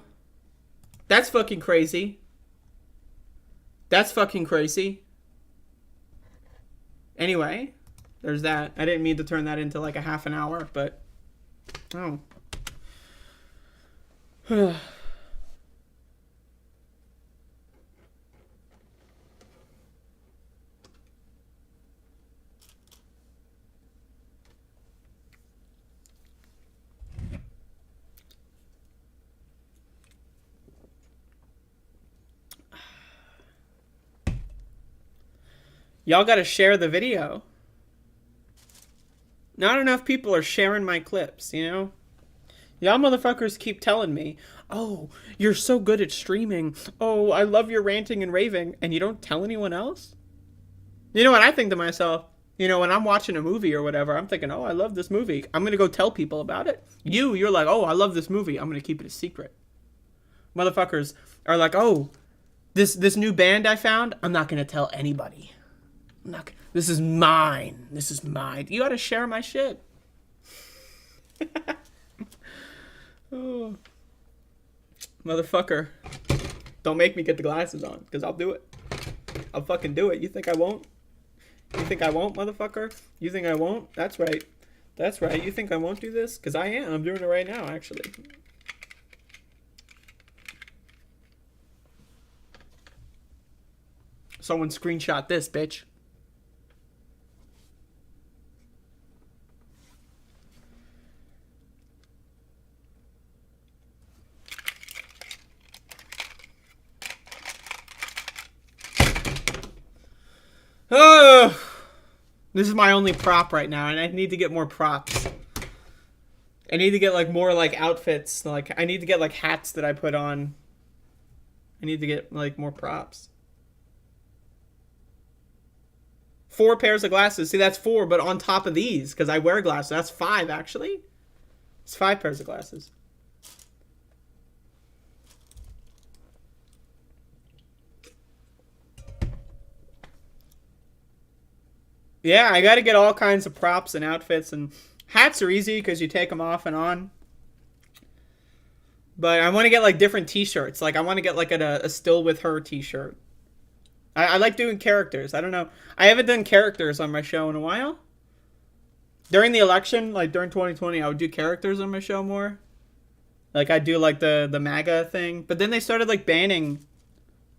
that's fucking crazy. That's fucking crazy. Anyway, there's that. I didn't mean to turn that into like a half an hour, but oh. Y'all gotta share the video. Not enough people are sharing my clips, you know? Y'all motherfuckers keep telling me, oh, you're so good at streaming. Oh, I love your ranting and raving. And you don't tell anyone else? You know what I think to myself? You know, when I'm watching a movie or whatever, I'm thinking, oh, I love this movie. I'm gonna go tell people about it. You're like, oh, I love this movie. I'm gonna keep it a secret. Motherfuckers are like, oh, this new band I found, I'm not gonna tell anybody. This is mine. This is mine. You gotta share my shit. Oh. Motherfucker. Don't make me get the glasses on, because I'll do it. I'll fucking do it. You think I won't? You think I won't, motherfucker? You think I won't? That's right. That's right. You think I won't do this? Because I am. I'm doing it right now, actually. Someone screenshot this, bitch. Oh, this is my only prop right now, and I need to get more props. I need to get like more like outfits. Like I need to get like hats that I put on. I need to get like more props. 4 pairs of glasses. See, that's 4, but on top of these, because I wear glasses. That's 5, actually. It's 5 pairs of glasses. Yeah, I got to get all kinds of props and outfits, and hats are easy because you take them off and on. But I want to get like different t-shirts. Like I want to get like a Still With Her t-shirt. I like doing characters. I don't know. I haven't done characters on my show in a while. During the election, like during 2020, I would do characters on my show more. Like I'd do like the MAGA thing. But then they started like banning.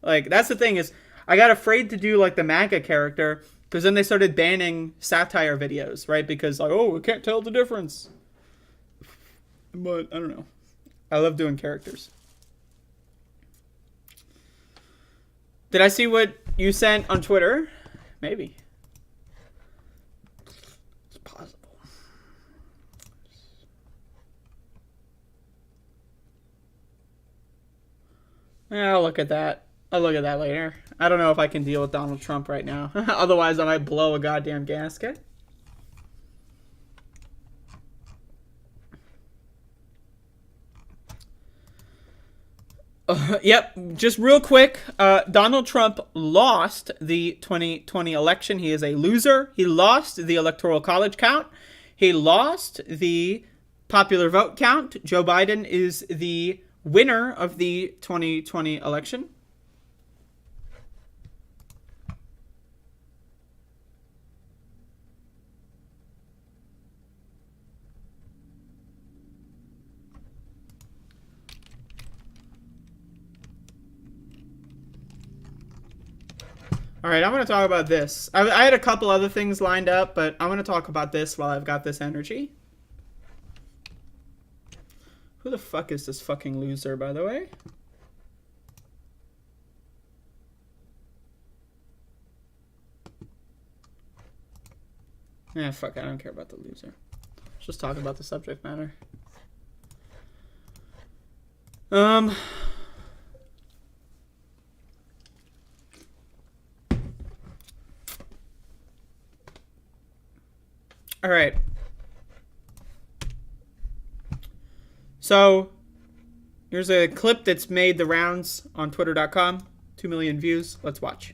Like that's the thing is I got afraid to do like the MAGA character because then they started banning satire videos, right? Because like, oh, we can't tell the difference. But I don't know. I love doing characters. Did I see what you sent on Twitter? Maybe. It's possible. Yeah, I'll look at that. I'll look at that later. I don't know if I can deal with Donald Trump right now. Otherwise, I might blow a goddamn gasket. Yep, just real quick, Donald Trump lost the 2020 election. He is a loser. He lost the Electoral College count. He lost the popular vote count. Joe Biden is the winner of the 2020 election. All right, I'm going to talk about this. I had a couple other things lined up, but I'm going to talk about this while I've got this energy. Who the fuck is this fucking loser, by the way? Yeah, fuck, I don't care about the loser. Let's just talk about the subject matter. All right. So, here's a clip that's made the rounds on Twitter.com. 2 million views. Let's watch.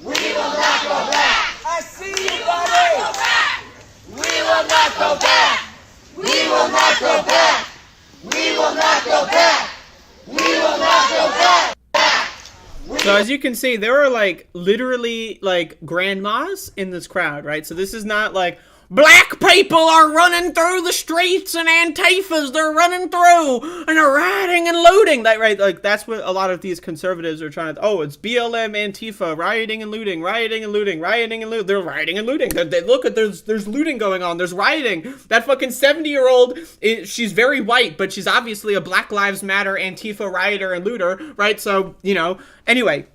We will not go back. I see you, buddy. We will not go back. We will not go back. We will not go back. We will not go back. So as you can see, there are like literally like grandmas in this crowd, right? So this is not like black people are running through the streets and Antifas, they're running through and they're rioting and looting. That, right? Like that's what a lot of these conservatives are trying to, oh, it's BLM, Antifa, rioting and looting, rioting and looting, rioting and looting. They're rioting and looting. They look at, there's looting going on. There's rioting. That fucking 70-year-old, she's very white, but she's obviously a Black Lives Matter Antifa rioter and looter, right? So, you know, anyway,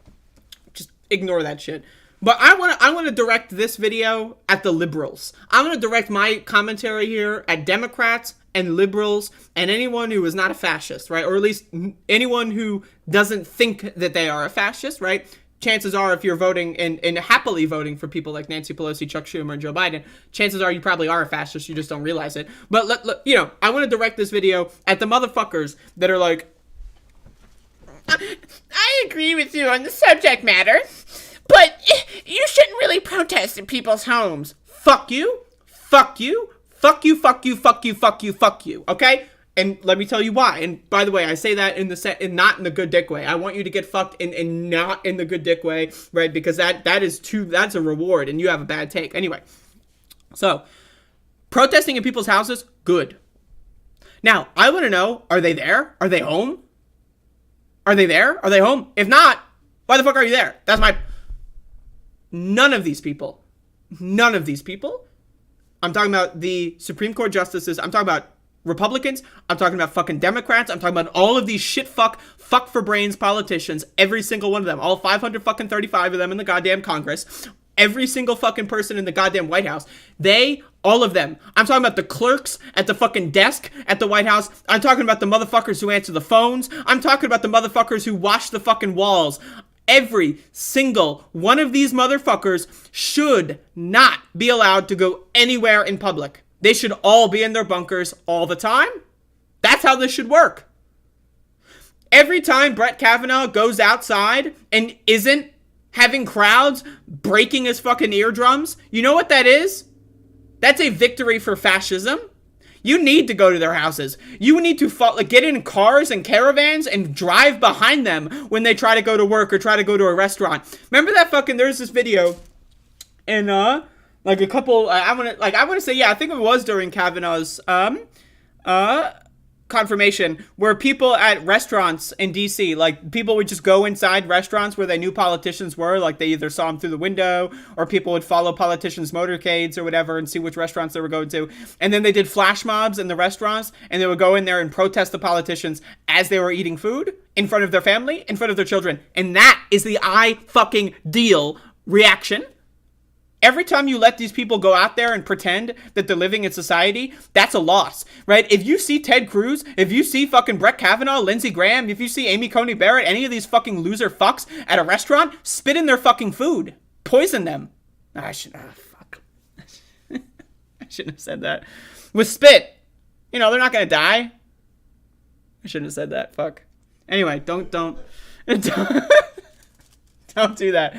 just ignore that shit. But I want to direct this video at the liberals. I want to direct my commentary here at Democrats and liberals and anyone who is not a fascist, right? Or at least anyone who doesn't think that they are a fascist, right? Chances are if you're voting and happily voting for people like Nancy Pelosi, Chuck Schumer, and Joe Biden, chances are you probably are a fascist, you just don't realize it. But, you know, I want to direct this video at the motherfuckers that are like, I agree with you on the subject matter, but you shouldn't really protest in people's homes. Fuck you. Fuck you. Fuck you, fuck you, fuck you, fuck you, fuck you. Okay? And let me tell you why. And by the way, I say that in the not in the good dick way. I want you to get fucked and not in the good dick way, right? Because that's a reward and you have a bad take. Anyway. So, protesting in people's houses, good. Now, I want to know, are they there? Are they home? Are they there? Are they home? If not, why the fuck are you there? That's my... None of these people, I'm talking about the Supreme Court justices, I'm talking about Republicans, I'm talking about fucking Democrats, I'm talking about all of these shit fuck for brains politicians, every single one of them, all 535 of them in the goddamn Congress, Every single fucking person in the goddamn White House. All of them. I'm talking about the clerks at the fucking desk at the White House. I'm talking about the motherfuckers who answer the phones. I'm talking about the motherfuckers who wash the fucking walls. Every single one of these motherfuckers should not be allowed to go anywhere in public. They should all be in their bunkers all the time. That's how this should work. Every time Brett Kavanaugh goes outside and isn't having crowds breaking his fucking eardrums, you know what that is? That's a victory for fascism. You need to go to their houses. You need to get in cars and caravans and drive behind them when they try to go to work or try to go to a restaurant. Remember that there's this video and like a couple, I want to say, yeah, I think it was during Kavanaugh's confirmation, where people at restaurants in DC, like people would just go inside restaurants where they knew politicians were, like they either saw them through the window or people would follow politicians' motorcades or whatever and see which restaurants they were going to. And then they did flash mobs in the restaurants and they would go in there and protest the politicians as they were eating food in front of their family, in front of their children. And that is the I fucking deal reaction. Every time you let these people go out there and pretend that they're living in society, that's a loss, right? If you see Ted Cruz, if you see fucking Brett Kavanaugh, Lindsey Graham, if you see Amy Coney Barrett, any of these fucking loser fucks at a restaurant, spit in their fucking food. Poison them. I shouldn't have said that. With spit. You know, they're not going to die. I shouldn't have said that. Fuck. Anyway, don't do that.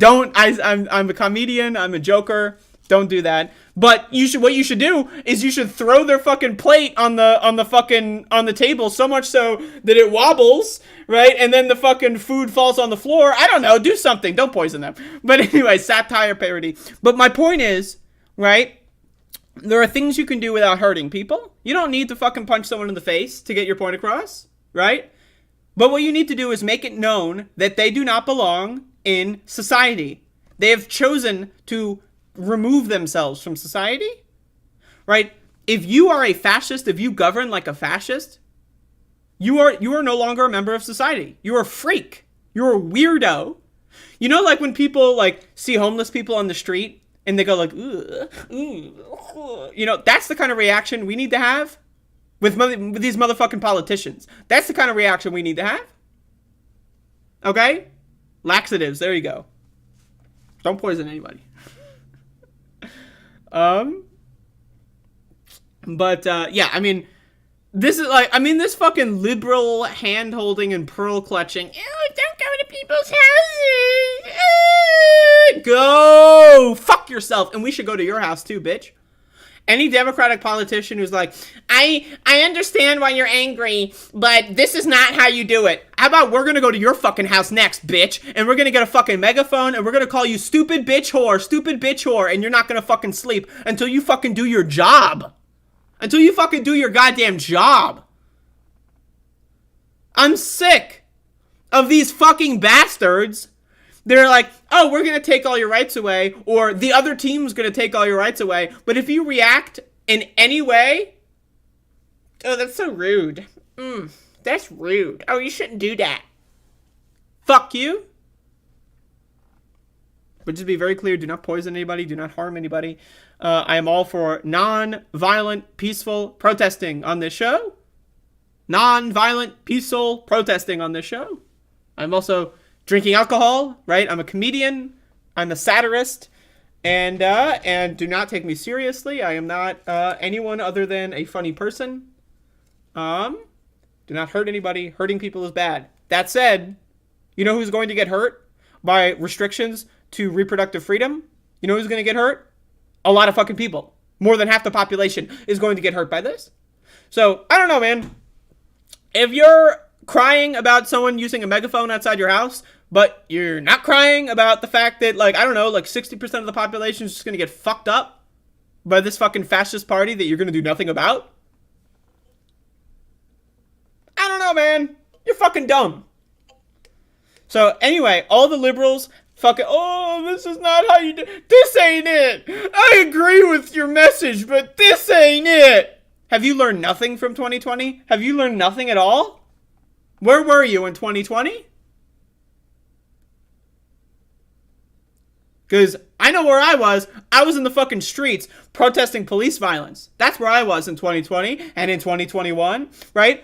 I'm a comedian. I'm a joker. Don't do that. But what you should do is you should throw their fucking plate on the table so much so that it wobbles, right? And then the fucking food falls on the floor. I don't know. Do something. Don't poison them. But anyway, satire parody. But my point is, right? There are things you can do without hurting people. You don't need to fucking punch someone in the face to get your point across, right? But what you need to do is make it known that they do not belong in society. They have chosen to remove themselves from society, right? If you are a fascist, if you govern like a fascist, you are no longer a member of society. You're a freak. You're a weirdo. You know, like when people like see homeless people on the street and they go like, ugh, ugh, you know, that's the kind of reaction we need to have with these motherfucking politicians. That's the kind of reaction we need to have. Okay? Laxatives, there you go. Don't poison anybody. Yeah, I mean, this is like, I mean, this fucking liberal hand-holding and pearl-clutching, oh, don't go to people's houses. Go! Fuck yourself. And we should go to your house too, bitch. Any Democratic politician who's like, I understand why you're angry, but this is not how you do it. How about we're going to go to your fucking house next, bitch, and we're going to get a fucking megaphone, and we're going to call you stupid bitch whore, and you're not going to fucking sleep until you fucking do your job. Until you fucking do your goddamn job. I'm sick of these fucking bastards. They're like, oh, we're going to take all your rights away, or the other team's going to take all your rights away. But if you react in any way, oh, that's so rude. That's rude. Oh, you shouldn't do that. Fuck you. But just be very clear, do not poison anybody, do not harm anybody. I am all for non-violent, peaceful protesting on this show. Non-violent, peaceful protesting on this show. I'm also drinking alcohol, right? I'm a comedian. I'm a satirist. And do not take me seriously. I am not anyone other than a funny person. Do not hurt anybody. Hurting people is bad. That said, you know who's going to get hurt by restrictions to reproductive freedom? You know who's going to get hurt? A lot of fucking people. More than half the population is going to get hurt by this. So, I don't know, man. If you're crying about someone using a megaphone outside your house, but you're not crying about the fact that, like, I don't know, like 60% of the population is just going to get fucked up by this fucking fascist party that you're going to do nothing about? I don't know, man. You're fucking dumb. So, anyway, all the liberals fucking, oh, this is not how you do, this ain't it. I agree with your message, but this ain't it. Have you learned nothing from 2020? Have you learned nothing at all? Where were you in 2020? Because I know where I was. I was in the fucking streets protesting police violence. That's where I was in 2020 and in 2021, right?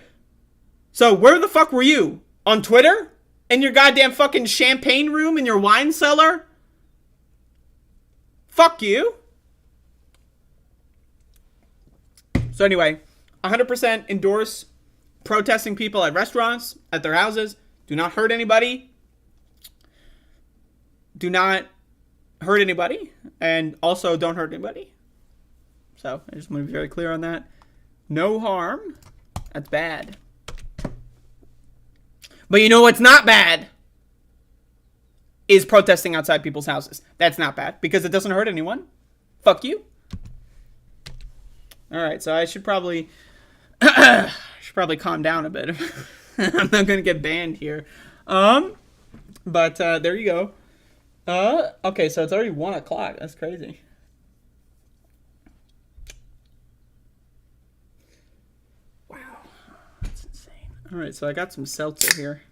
So where the fuck were you? On Twitter? In your goddamn fucking champagne room in your wine cellar? Fuck you. So anyway, 100% endorse protesting people at restaurants, at their houses. Do not hurt anybody. Do not hurt anybody. And also don't hurt anybody. So I just want to be very clear on that. No harm. That's bad. But you know what's not bad? Is protesting outside people's houses. That's not bad because it doesn't hurt anyone. Fuck you. Alright, so I should probably calm down a bit. I'm not gonna get banned here. But there you go. Okay, so it's already 1 o'clock. That's crazy. Wow. That's insane. Alright, so I got some seltzer here.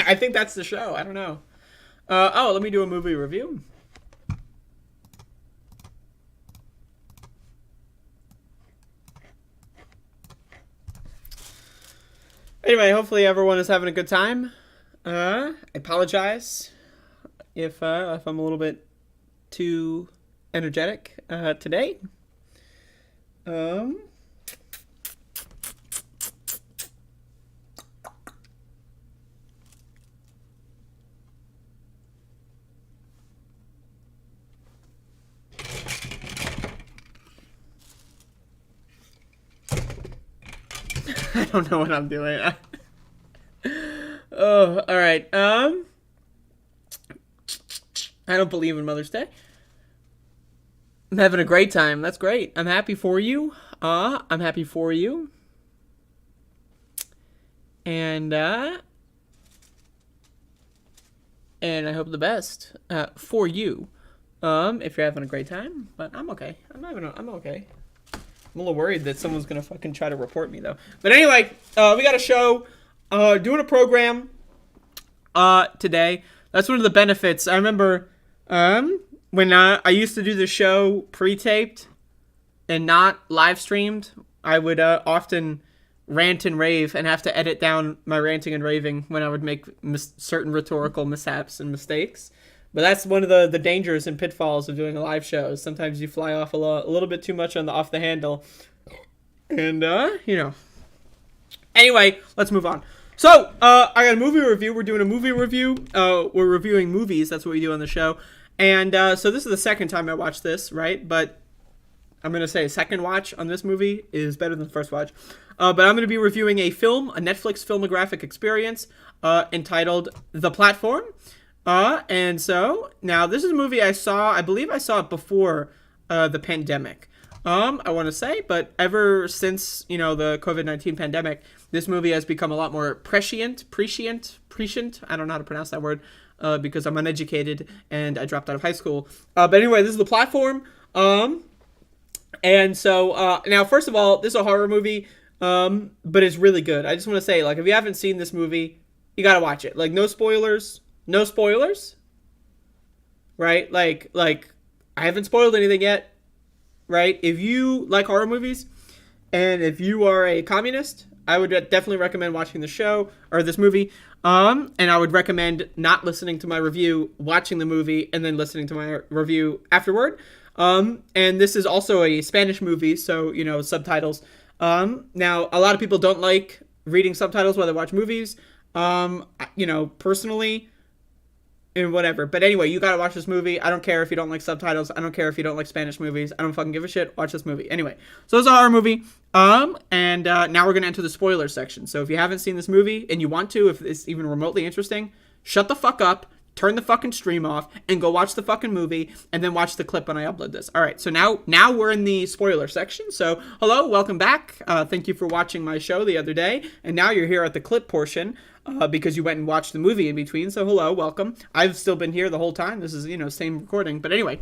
I think that's the show. I don't know. Let me do a movie review. Anyway, hopefully everyone is having a good time. I apologize if I'm a little bit too energetic today. I don't know what I'm doing. Oh, all right. I don't believe in Mother's Day. I'm having a great time. That's great. I'm happy for you. I'm happy for you. And I hope the best for you. If you're having a great time, but I'm okay. I'm okay. I'm a little worried that someone's gonna fucking try to report me though. But anyway, we got a show, doing a program today. That's one of the benefits. I remember when I used to do the show pre-taped and not live streamed. I would often rant and rave and have to edit down my ranting and raving when I would make certain rhetorical mishaps and mistakes. But that's one of the dangers and pitfalls of doing a live show. Sometimes you fly off a little bit too much off the handle. And, Anyway, let's move on. So, I got a movie review. We're doing a movie review. We're reviewing movies. That's what we do on the show. And so this is the second time I watched this, right? But I'm going to say a second watch on this movie is better than the first watch. But I'm going to be reviewing a Netflix filmographic experience entitled The Platform. And so, now, this is a movie I believe I saw it before the pandemic. I want to say, but ever since, the COVID-19 pandemic, this movie has become a lot more prescient, I don't know how to pronounce that word, because I'm uneducated and I dropped out of high school. But anyway, this is The Platform. And so, now, first of all, this is a horror movie, but it's really good. I just want to say, if you haven't seen this movie, you gotta watch it. No spoilers. No spoilers, right? Like I haven't spoiled anything yet, right? If you like horror movies, and if you are a communist, I would definitely recommend watching the show, or this movie, and I would recommend not listening to my review, watching the movie, and then listening to my review afterward. And this is also a Spanish movie, so, subtitles. Now, a lot of people don't like reading subtitles while they watch movies, personally, and whatever. But anyway, you gotta watch this movie. I don't care if you don't like subtitles. I don't care if you don't like Spanish movies. I don't fucking give a shit. Watch this movie. Anyway, so it's a horror movie. And now we're gonna enter the spoiler section. So if you haven't seen this movie and you want to, if it's even remotely interesting, shut the fuck up. turn the fucking stream off, and go watch the fucking movie, and then watch the clip when I upload this. All right, so now we're in the spoiler section. So, hello, welcome back. Thank you for watching my show the other day, and now you're here at the clip portion because you went and watched the movie in between. So, hello, welcome. I've still been here the whole time. This is, same recording. But anyway,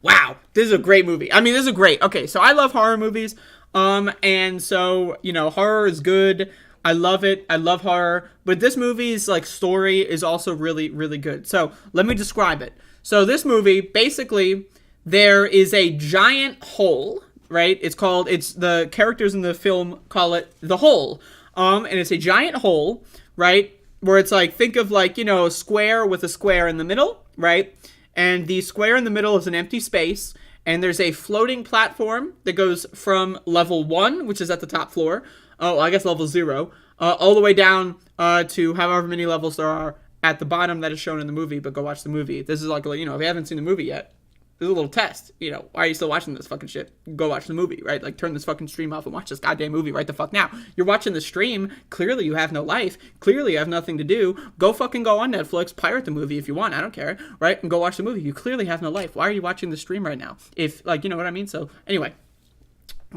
wow, this is a great movie. I mean, this is great. Okay, so I love horror movies, and so, horror is good. I love it. I love horror. But this movie's story is also really, really good. So let me describe it. So this movie, basically, there is a giant hole, right? It's the characters in the film call it the hole. And it's a giant hole, right? Where it's think of a square with a square in the middle, right? And the square in the middle is an empty space. And there's a floating platform that goes from level 1, which is at the top floor. Oh, I guess level 0, all the way down to however many levels there are at the bottom that is shown in the movie, but go watch the movie. This is if you haven't seen the movie yet, this is a little test. Why are you still watching this fucking shit? Go watch the movie, right? Turn this fucking stream off and watch this goddamn movie right the fuck now. You're watching the stream. Clearly you have no life. Clearly you have nothing to do. Go on Netflix, pirate the movie if you want. I don't care, right? And go watch the movie. You clearly have no life. Why are you watching the stream right now? If, you know what I mean? So, anyway,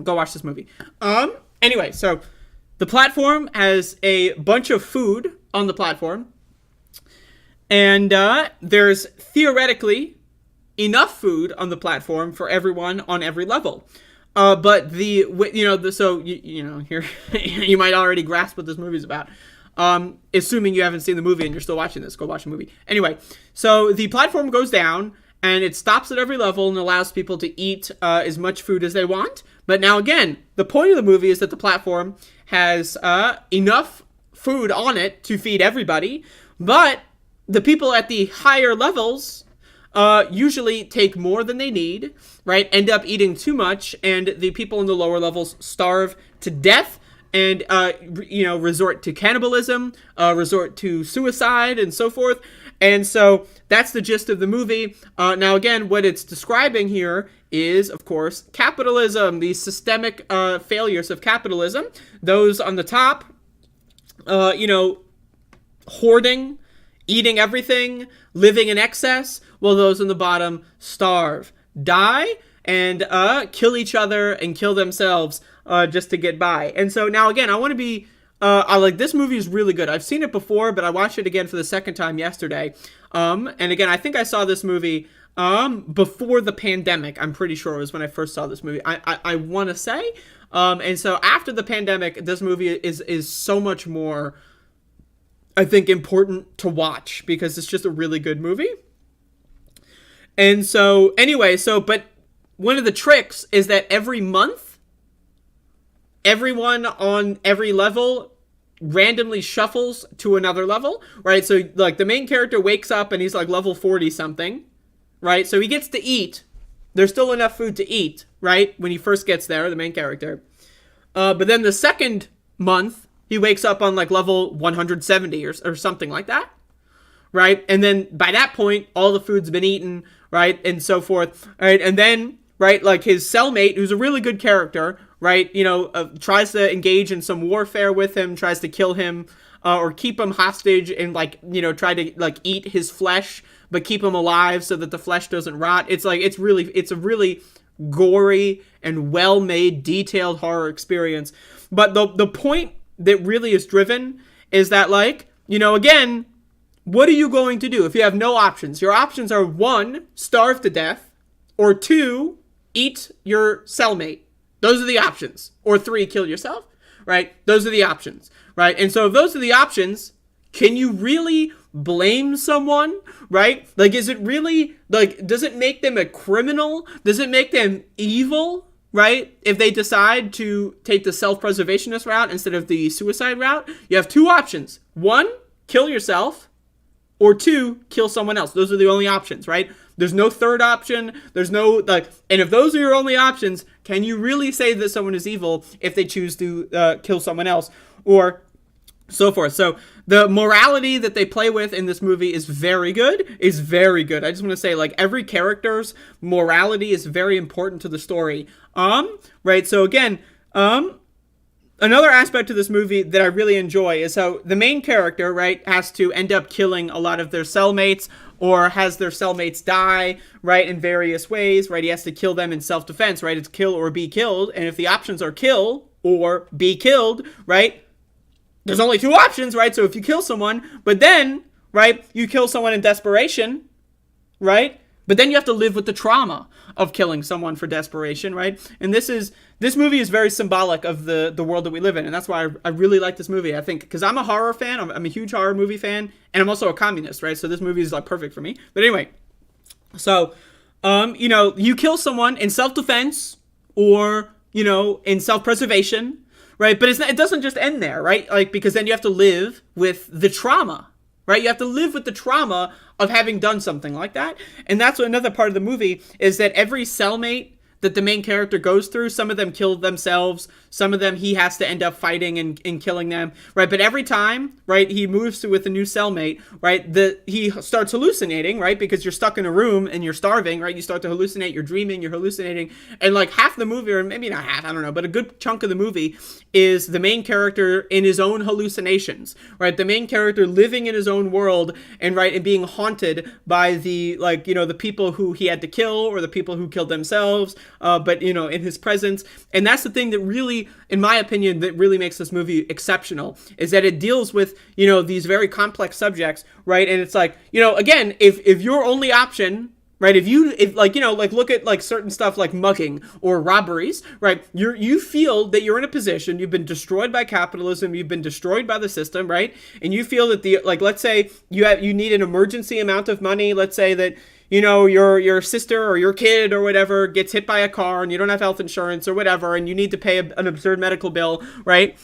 go watch this movie. Anyway, so the platform has a bunch of food on the platform, and there's theoretically enough food on the platform for everyone on every level. But here you might already grasp what this movie's about. Assuming you haven't seen the movie and you're still watching this, go watch the movie. Anyway, so the platform goes down, and it stops at every level and allows people to eat as much food as they want. But now again, the point of the movie is that the platform has enough food on it to feed everybody, but the people at the higher levels usually take more than they need, right? End up eating too much, and the people in the lower levels starve to death and, resort to cannibalism, resort to suicide, and so forth. And so that's the gist of the movie. Now, again, what it's describing here is, of course, capitalism, the systemic failures of capitalism. Those on the top, hoarding, eating everything, living in excess, while those on the bottom starve, die, and kill each other and kill themselves just to get by. And so now, again, I want to be... this movie is really good. I've seen it before, but I watched it again for the second time yesterday. And again, I think I saw this movie before the pandemic. I'm pretty sure it was when I first saw this movie. I want to say. And so after the pandemic, this movie is so much more, I think, important to watch because it's just a really good movie. And so anyway, but one of the tricks is that every month, everyone on every level randomly shuffles to another level, right? So the main character wakes up and he's level 40 something, right? So he gets to eat. There's still enough food to eat, right? When he first gets there, the main character. But then the second month, he wakes up on level 170 or something like that, right? And then by that point, all the food's been eaten, right? And so forth, right? And then, right, his cellmate, who's a really good character, right, tries to engage in some warfare with him, tries to kill him, or keep him hostage and, try to, eat his flesh, but keep him alive so that the flesh doesn't rot. It's a really gory and well-made, detailed horror experience. But the point that really is driven is that, again, what are you going to do if you have no options? Your options are 1, starve to death, or 2, eat your cellmate. Those are the options. Or 3, kill yourself, right? Those are the options, right? And so if those are the options, can you really blame someone, right? Is it really, does it make them a criminal? Does it make them evil, right? If they decide to take the self-preservationist route instead of the suicide route, you have 2 options. 1, kill yourself, or 2, kill someone else. Those are the only options, right? There's no third option. There's no, and if those are your only options, can you really say that someone is evil if they choose to kill someone else or so forth? So the morality that they play with in this movie is very good. I just want to say, every character's morality is very important to the story. Right? So again, another aspect of this movie that I really enjoy is how the main character, right, has to end up killing a lot of their cellmates, or has their cellmates die, right, in various ways, right? He has to kill them in self-defense, right? It's kill or be killed. And if the options are kill or be killed, right, there's only two options, right? So if you kill someone, but then, right, you kill someone in desperation, right? But then you have to live with the trauma of killing someone for desperation, right? And this movie is very symbolic of the world that we live in. And that's why I really like this movie. I think, because I'm a horror fan, I'm a huge horror movie fan, and I'm also a communist, right? So this movie is like perfect for me. But anyway, so, you kill someone in self-defense or, in self-preservation, right? But it doesn't just end there, right? Like, because then you have to live with the trauma, right? You have to live with the trauma of having done something like that. And that's another part of the movie, is that every cellmate that the main character goes through, some of them kill themselves, some of them he has to end up fighting and killing them, right? But every time, right, he moves with a new cellmate, right, he starts hallucinating, right, because you're stuck in a room and you're starving, right? You start to hallucinate, you're dreaming, you're hallucinating, and like half the movie, or maybe not half, I don't know, but a good chunk of the movie is the main character in his own hallucinations, right? The main character living in his own world and, right, and being haunted by the, like, the people who he had to kill or the people who killed themselves, but, in his presence. And that's the thing that really, in my opinion, that really makes this movie exceptional, is that it deals with, these very complex subjects, right? And it's like, again, if your only option, right, look at like certain stuff like mugging or robberies, right? You feel that you're in a position, you've been destroyed by capitalism, you've been destroyed by the system, right? And you feel that let's say you need an emergency amount of money. Let's say that, your sister or your kid or whatever gets hit by a car and you don't have health insurance or whatever, and you need to pay an absurd medical bill, right?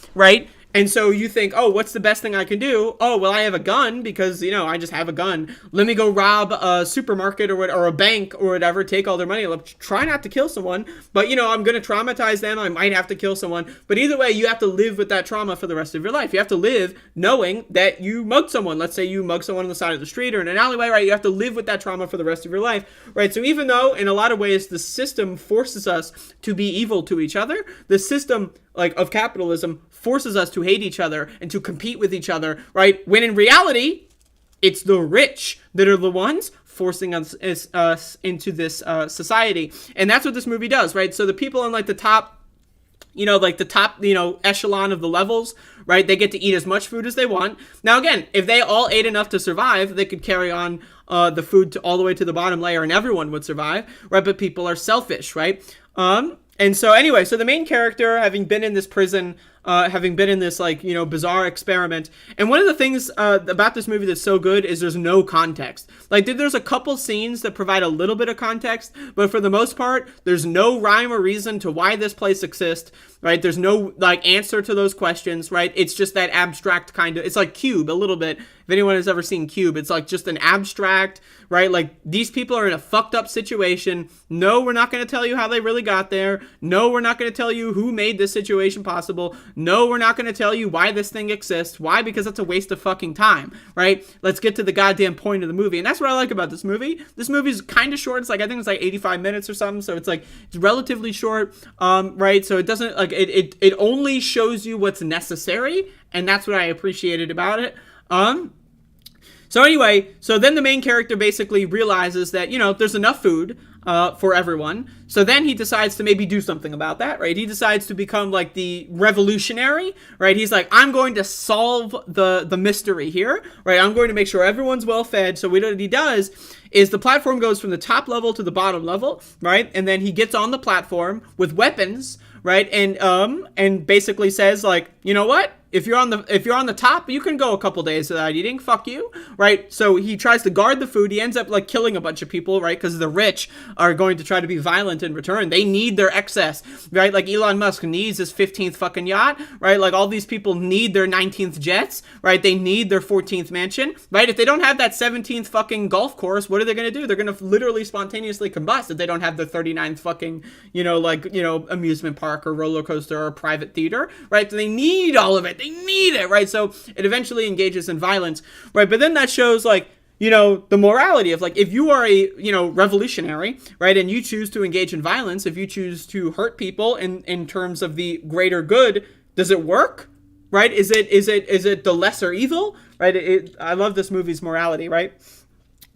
And so you think, oh, what's the best thing I can do? Oh, well, I have a gun because, I just have a gun. Let me go rob a supermarket or a bank or whatever, take all their money. Try not to kill someone, but, I'm going to traumatize them. I might have to kill someone. But either way, you have to live with that trauma for the rest of your life. You have to live knowing that you mugged someone. Let's say you mugged someone on the side of the street or in an alleyway, right? You have to live with that trauma for the rest of your life, right? So even though in a lot of ways the system forces us to be evil to each other, the system of capitalism forces us to hate each other and to compete with each other, right? When in reality, it's the rich that are the ones forcing us into this society. And that's what this movie does, right? So the people on the top, echelon of the levels, right? They get to eat as much food as they want. Now, again, if they all ate enough to survive, they could carry on the food all the way to the bottom layer and everyone would survive, right? But people are selfish, right? And so anyway, so the main character, having been in this prison, having been in this bizarre experiment, and one of the things about this movie that's so good is there's no context. There's a couple scenes that provide a little bit of context, but for the most part, there's no rhyme or reason to why this place exists, right? There's no answer to those questions, right? It's just that abstract kind of, it's like Cube a little bit. If anyone has ever seen Cube, it's just an abstract, right? These people are in a fucked up situation. No, we're not going to tell you how they really got there. No, we're not going to tell you who made this situation possible. No, we're not going to tell you why this thing exists. Why? Because that's a waste of fucking time, right? Let's get to the goddamn point of the movie. And that's what I like about this movie. This movie's kind of short. It's I think it's 85 minutes or something. So it's it's relatively short, right? So it doesn't, it only shows you what's necessary. And that's what I appreciated about it. So anyway, so then the main character basically realizes that, there's enough food for everyone. So then he decides to maybe do something about that, right? He decides to become the revolutionary, right? He's I'm going to solve the mystery here, right? I'm going to make sure everyone's well fed. So what he does is the platform goes from the top level to the bottom level, right? And then he gets on the platform with weapons, right? And basically says you know what? If you're on the top, you can go a couple days without eating. Fuck you, right? So he tries to guard the food. He ends up killing a bunch of people, right? Because the rich are going to try to be violent in return. They need their excess, right? Elon Musk needs his 15th fucking yacht, right? All these people need their 19th jets, right? They need their 14th mansion, right? If they don't have that 17th fucking golf course, what are they going to do? They're going to literally spontaneously combust if they don't have the 39th fucking, amusement park or roller coaster or private theater, right? So they need all of it. They need it, right? So it eventually engages in violence, right? But then that shows the morality of if you are a, revolutionary, right? And you choose to engage in violence, if you choose to hurt people in terms of the greater good, Does it work? Right? Is it the lesser evil? Right? I love this movie's morality, right?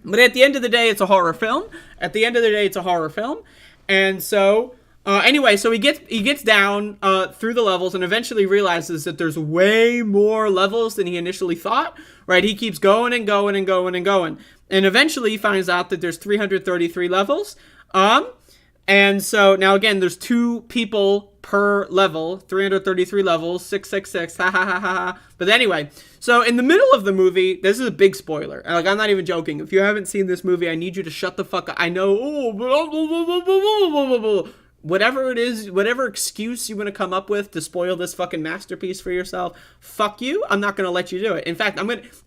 But at the end of the day, it's a horror film. And so, anyway, so he gets down through the levels and eventually realizes that there's way more levels than he initially thought, right? He keeps going and going and going and going. And eventually he finds out that there's 333 levels. And so, now again, there's 2 people per level, 333 levels, 666, ha ha ha ha ha. But anyway, so in the middle of the movie, this is a big spoiler. And like, I'm not even joking. If you haven't seen this movie, I need you to shut the fuck up. I know, whatever it is, whatever excuse you want to come up with to spoil this fucking masterpiece for yourself, fuck you. I'm not going to let you do it. In fact,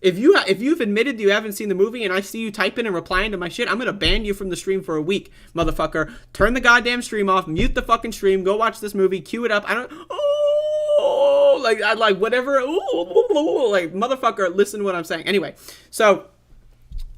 if you've admitted you haven't seen the movie and I see you typing and replying to my shit, I'm going to ban you from the stream for a week, motherfucker. Turn the goddamn stream off, mute the fucking stream, go watch this movie, cue it up. Whatever. Like, motherfucker, listen to what I'm saying. Anyway, so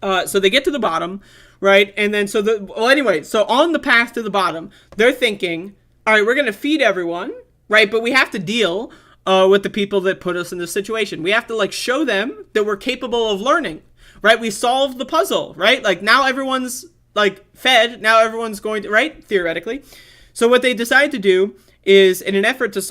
they get to the bottom, right? And then so on the path to the bottom, they're thinking, all right, we're going to feed everyone, right? But we have to deal with the people that put us in this situation. We have to like show them that we're capable of learning, right? We solved the puzzle, right? Like now everyone's like fed. Now everyone's going to, right? Theoretically. So what they decide to do is in an effort to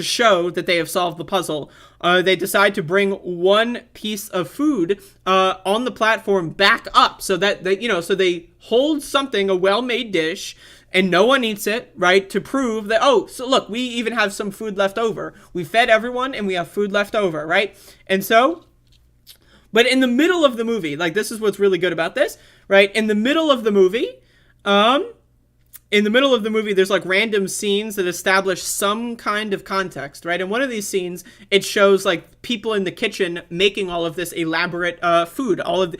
show that they have solved the puzzle, they decide to bring one piece of food on the platform back up so that they hold something, a well-made dish, and no one eats it, right? To prove that, so look, we even have some food left over. We fed everyone and we have food left over, right? And so, but in the middle of the movie, like this is what's really good about this, right? In the middle of the movie, there's like random scenes that establish some kind of context, right? In one of these scenes, it shows like people in the kitchen making all of this elaborate food. One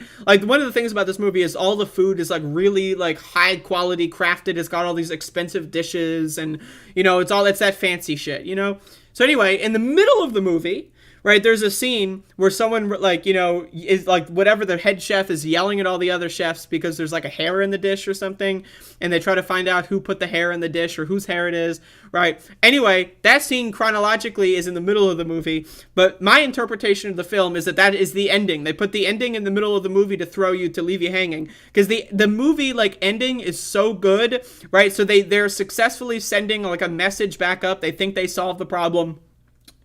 of the things about this movie is all the food is like really like high quality crafted. It's got all these expensive dishes and, it's that fancy shit, So anyway, in the middle of the movie, right, there's a scene where someone, is like, whatever the head chef is yelling at all the other chefs because there's like a hair in the dish or something, and they try to find out who put the hair in the dish or whose hair it is, right? Anyway, that scene chronologically is in the middle of the movie, but my interpretation of the film is that is the ending. They put the ending in the middle of the movie to leave you hanging, because the movie, like, ending is so good, right? So they're successfully sending, like, a message back up. They think they solved the problem.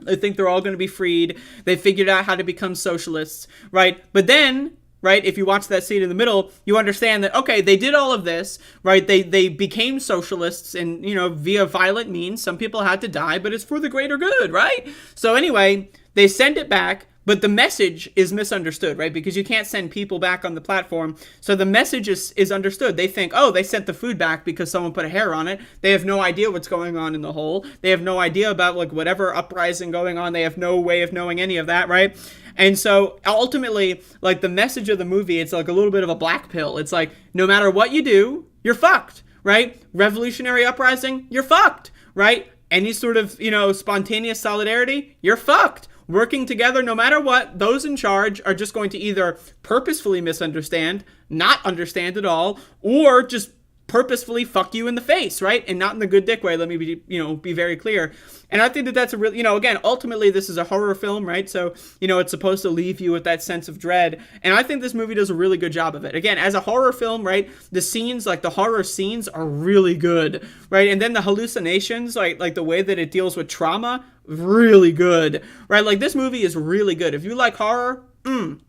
They think they're all going to be freed. They figured out how to become socialists, right? But then, right, if you watch that scene in the middle, you understand that, okay, they did all of this, right? They became socialists and, via violent means. Some people had to die, but it's for the greater good, right? So anyway, they send it back. But the message is misunderstood, right? Because you can't send people back on the platform. So the message is understood. They think, they sent the food back because someone put a hair on it. They have no idea what's going on in the hole. They have no idea about like whatever uprising going on. They have no way of knowing any of that, right? And so ultimately, like the message of the movie, it's like a little bit of a black pill. It's like, no matter what you do, you're fucked, right? Revolutionary uprising, you're fucked, right? Any sort of, spontaneous solidarity, you're fucked. Working together, no matter what, those in charge are just going to either purposefully misunderstand, not understand at all, or just purposefully fuck you in the face, right? And not in the good dick way. Let me be very clear. And I think that that's a real, again, ultimately this is a horror film, right? So, it's supposed to leave you with that sense of dread. And I think this movie does a really good job of it. Again, as a horror film, right? The scenes, like the horror scenes are really good, right? And then the hallucinations, like the way that it deals with trauma, really good, right? Like this movie is really good. If you like horror,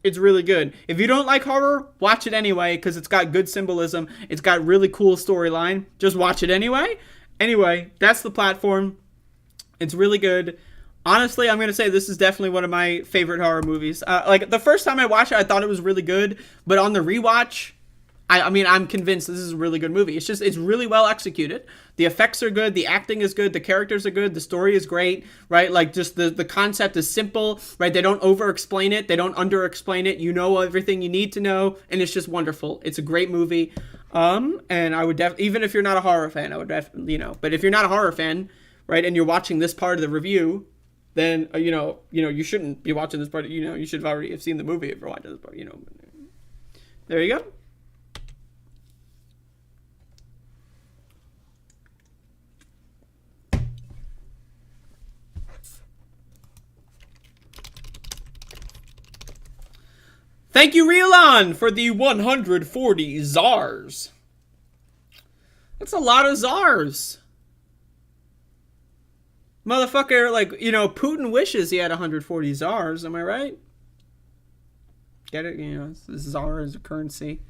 it's really good. If you don't like horror, watch it anyway, because it's got good symbolism. It's got really cool storyline. Just watch it anyway. Anyway, that's the platform. It's really good. Honestly, I'm going to say this is definitely one of my favorite horror movies. Like the first time I watched it, I thought it was really good, but on the rewatch, I'm convinced this is a really good movie. It's really well executed. The effects are good. The acting is good. The characters are good. The story is great, right? Like just the concept is simple, right? They don't over-explain it. They don't under-explain it. You know everything you need to know, and it's just wonderful. It's a great movie. And I would even if you're not a horror fan, I would definitely, but if you're not a horror fan, right, and you're watching this part of the review, then, you shouldn't be watching this part. You should already have seen the movie if you're watching this part, There you go. Thank you, Relon, for the 140 czars. That's a lot of czars. Motherfucker, like, you know, Putin wishes he had 140 czars, am I right? Get it? You know, czar is a currency.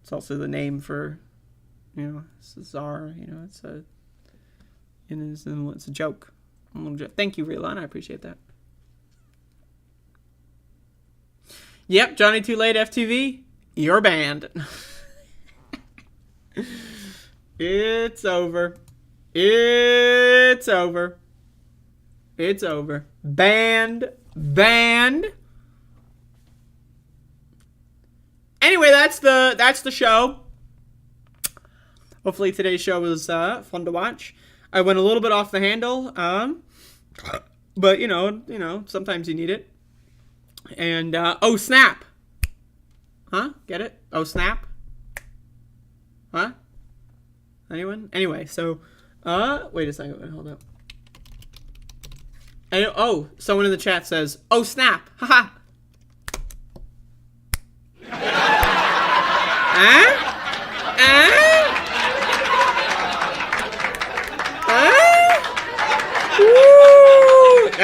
It's also the name for, you know, it's a czar, you know, it's a joke. A little joke. Thank you, Relon, I appreciate that. Yep, Johnny Too Late FTV, you're banned. It's over. It's over. It's over. Banned. Banned. Anyway, that's the show. Hopefully today's show was fun to watch. I went a little bit off the handle, but you know, sometimes you need it. And oh snap, huh? Get it? Oh snap, huh? Anyone? Anyway, so wait a second. Wait, hold up. Oh, someone in the chat says, "Oh snap, haha."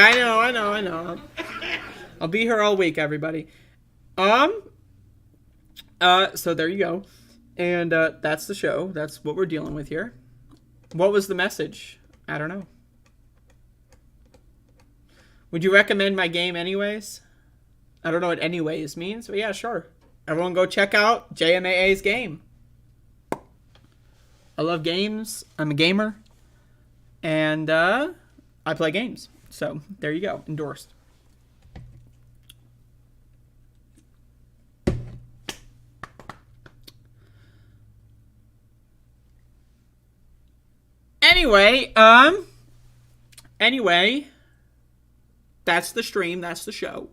I know. I'll be here all week, everybody. So there you go. And that's the show. That's what we're dealing with here. What was the message? I don't know. Would you recommend my game anyways? I don't know what anyways means, but yeah, sure. Everyone go check out JMAA's game. I love games. I'm a gamer. And I play games. So there you go. Endorsed. Anyway, that's the stream, that's the show.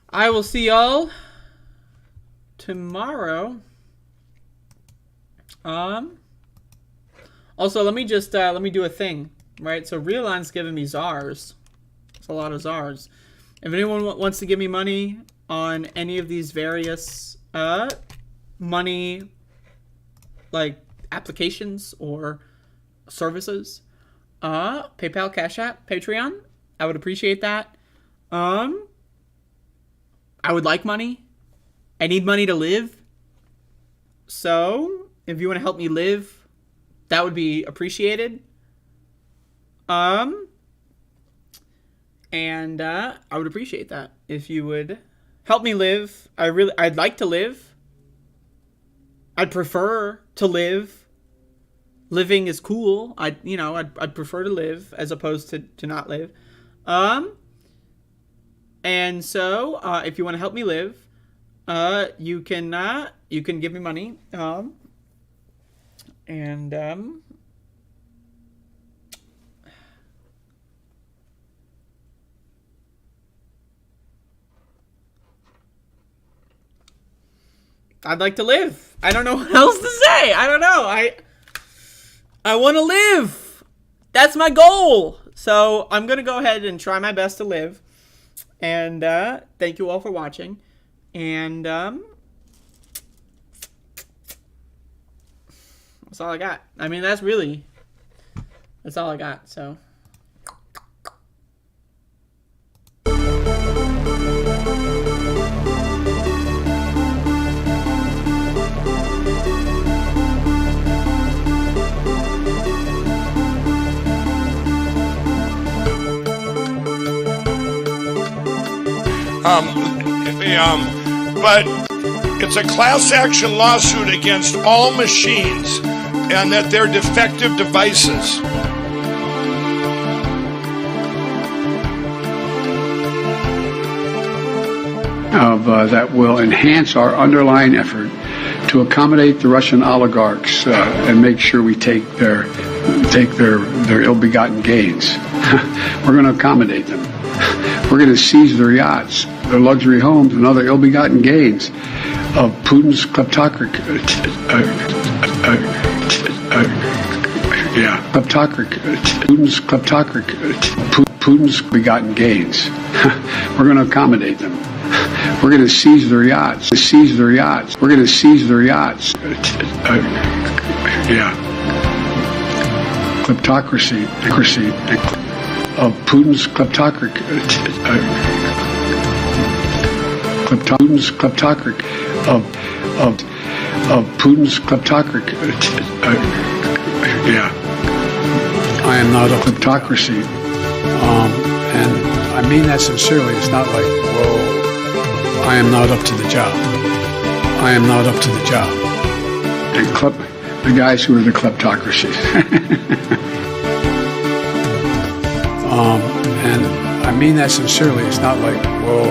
I will see y'all tomorrow. Also, let me do a thing, right? So Realon's giving me czars. It's a lot of czars. If anyone wants to give me money on any of these various money like applications or services, PayPal, Cash App, Patreon, I would appreciate that. I would like money. I need money to live. So if you want to help me live, that would be appreciated. And I would appreciate that if you would help me live. I'd like to live. I'd prefer to live. Living is cool. I'd prefer to live as opposed to not live. And so if you want to help me live, you can give me money. I'd like to live. I don't know what else to say. I don't know. I want to live. That's my goal. So I'm going to go ahead and try my best to live. And thank you all for watching. And that's all I got. I mean, that's all I got. So. But it's a class action lawsuit against all machines and that they're defective devices. That will enhance our underlying effort to accommodate the Russian oligarchs and make sure we take their ill-begotten gains. We're going to accommodate them. We're going to seize their yachts, their luxury homes, and other ill-begotten gains Yeah, kleptocracy. Putin's kleptocracy. Putin's begotten gains. We're going to accommodate them. We're going to seize their yachts. Seize their yachts. We're going to seize their yachts. Yeah. Kleptocracy. Of Putin's kleptocracy. Putin's kleptocracy. Of Putin's kleptocracy. Yeah. I am not a kleptocracy. And I mean that sincerely. It's not like, whoa, I am not up to the job. I am not up to the job. And the guys who are the kleptocracies. And I mean that sincerely. It's not like, whoa.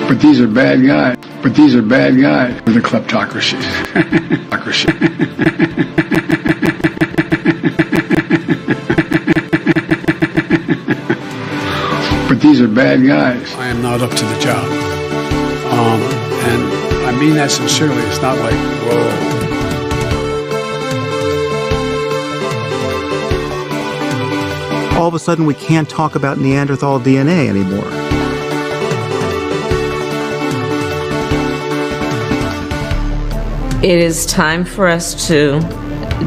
But these are bad guys. But these are bad guys. Who are the kleptocracies. But these are bad guys. I am not up to the job. And I mean that sincerely. It's not like, whoa. All of a sudden, we can't talk about Neanderthal DNA anymore. It is time for us to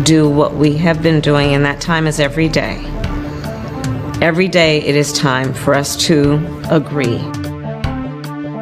do what we have been doing, and that time is every day. Every day it is time for us to agree.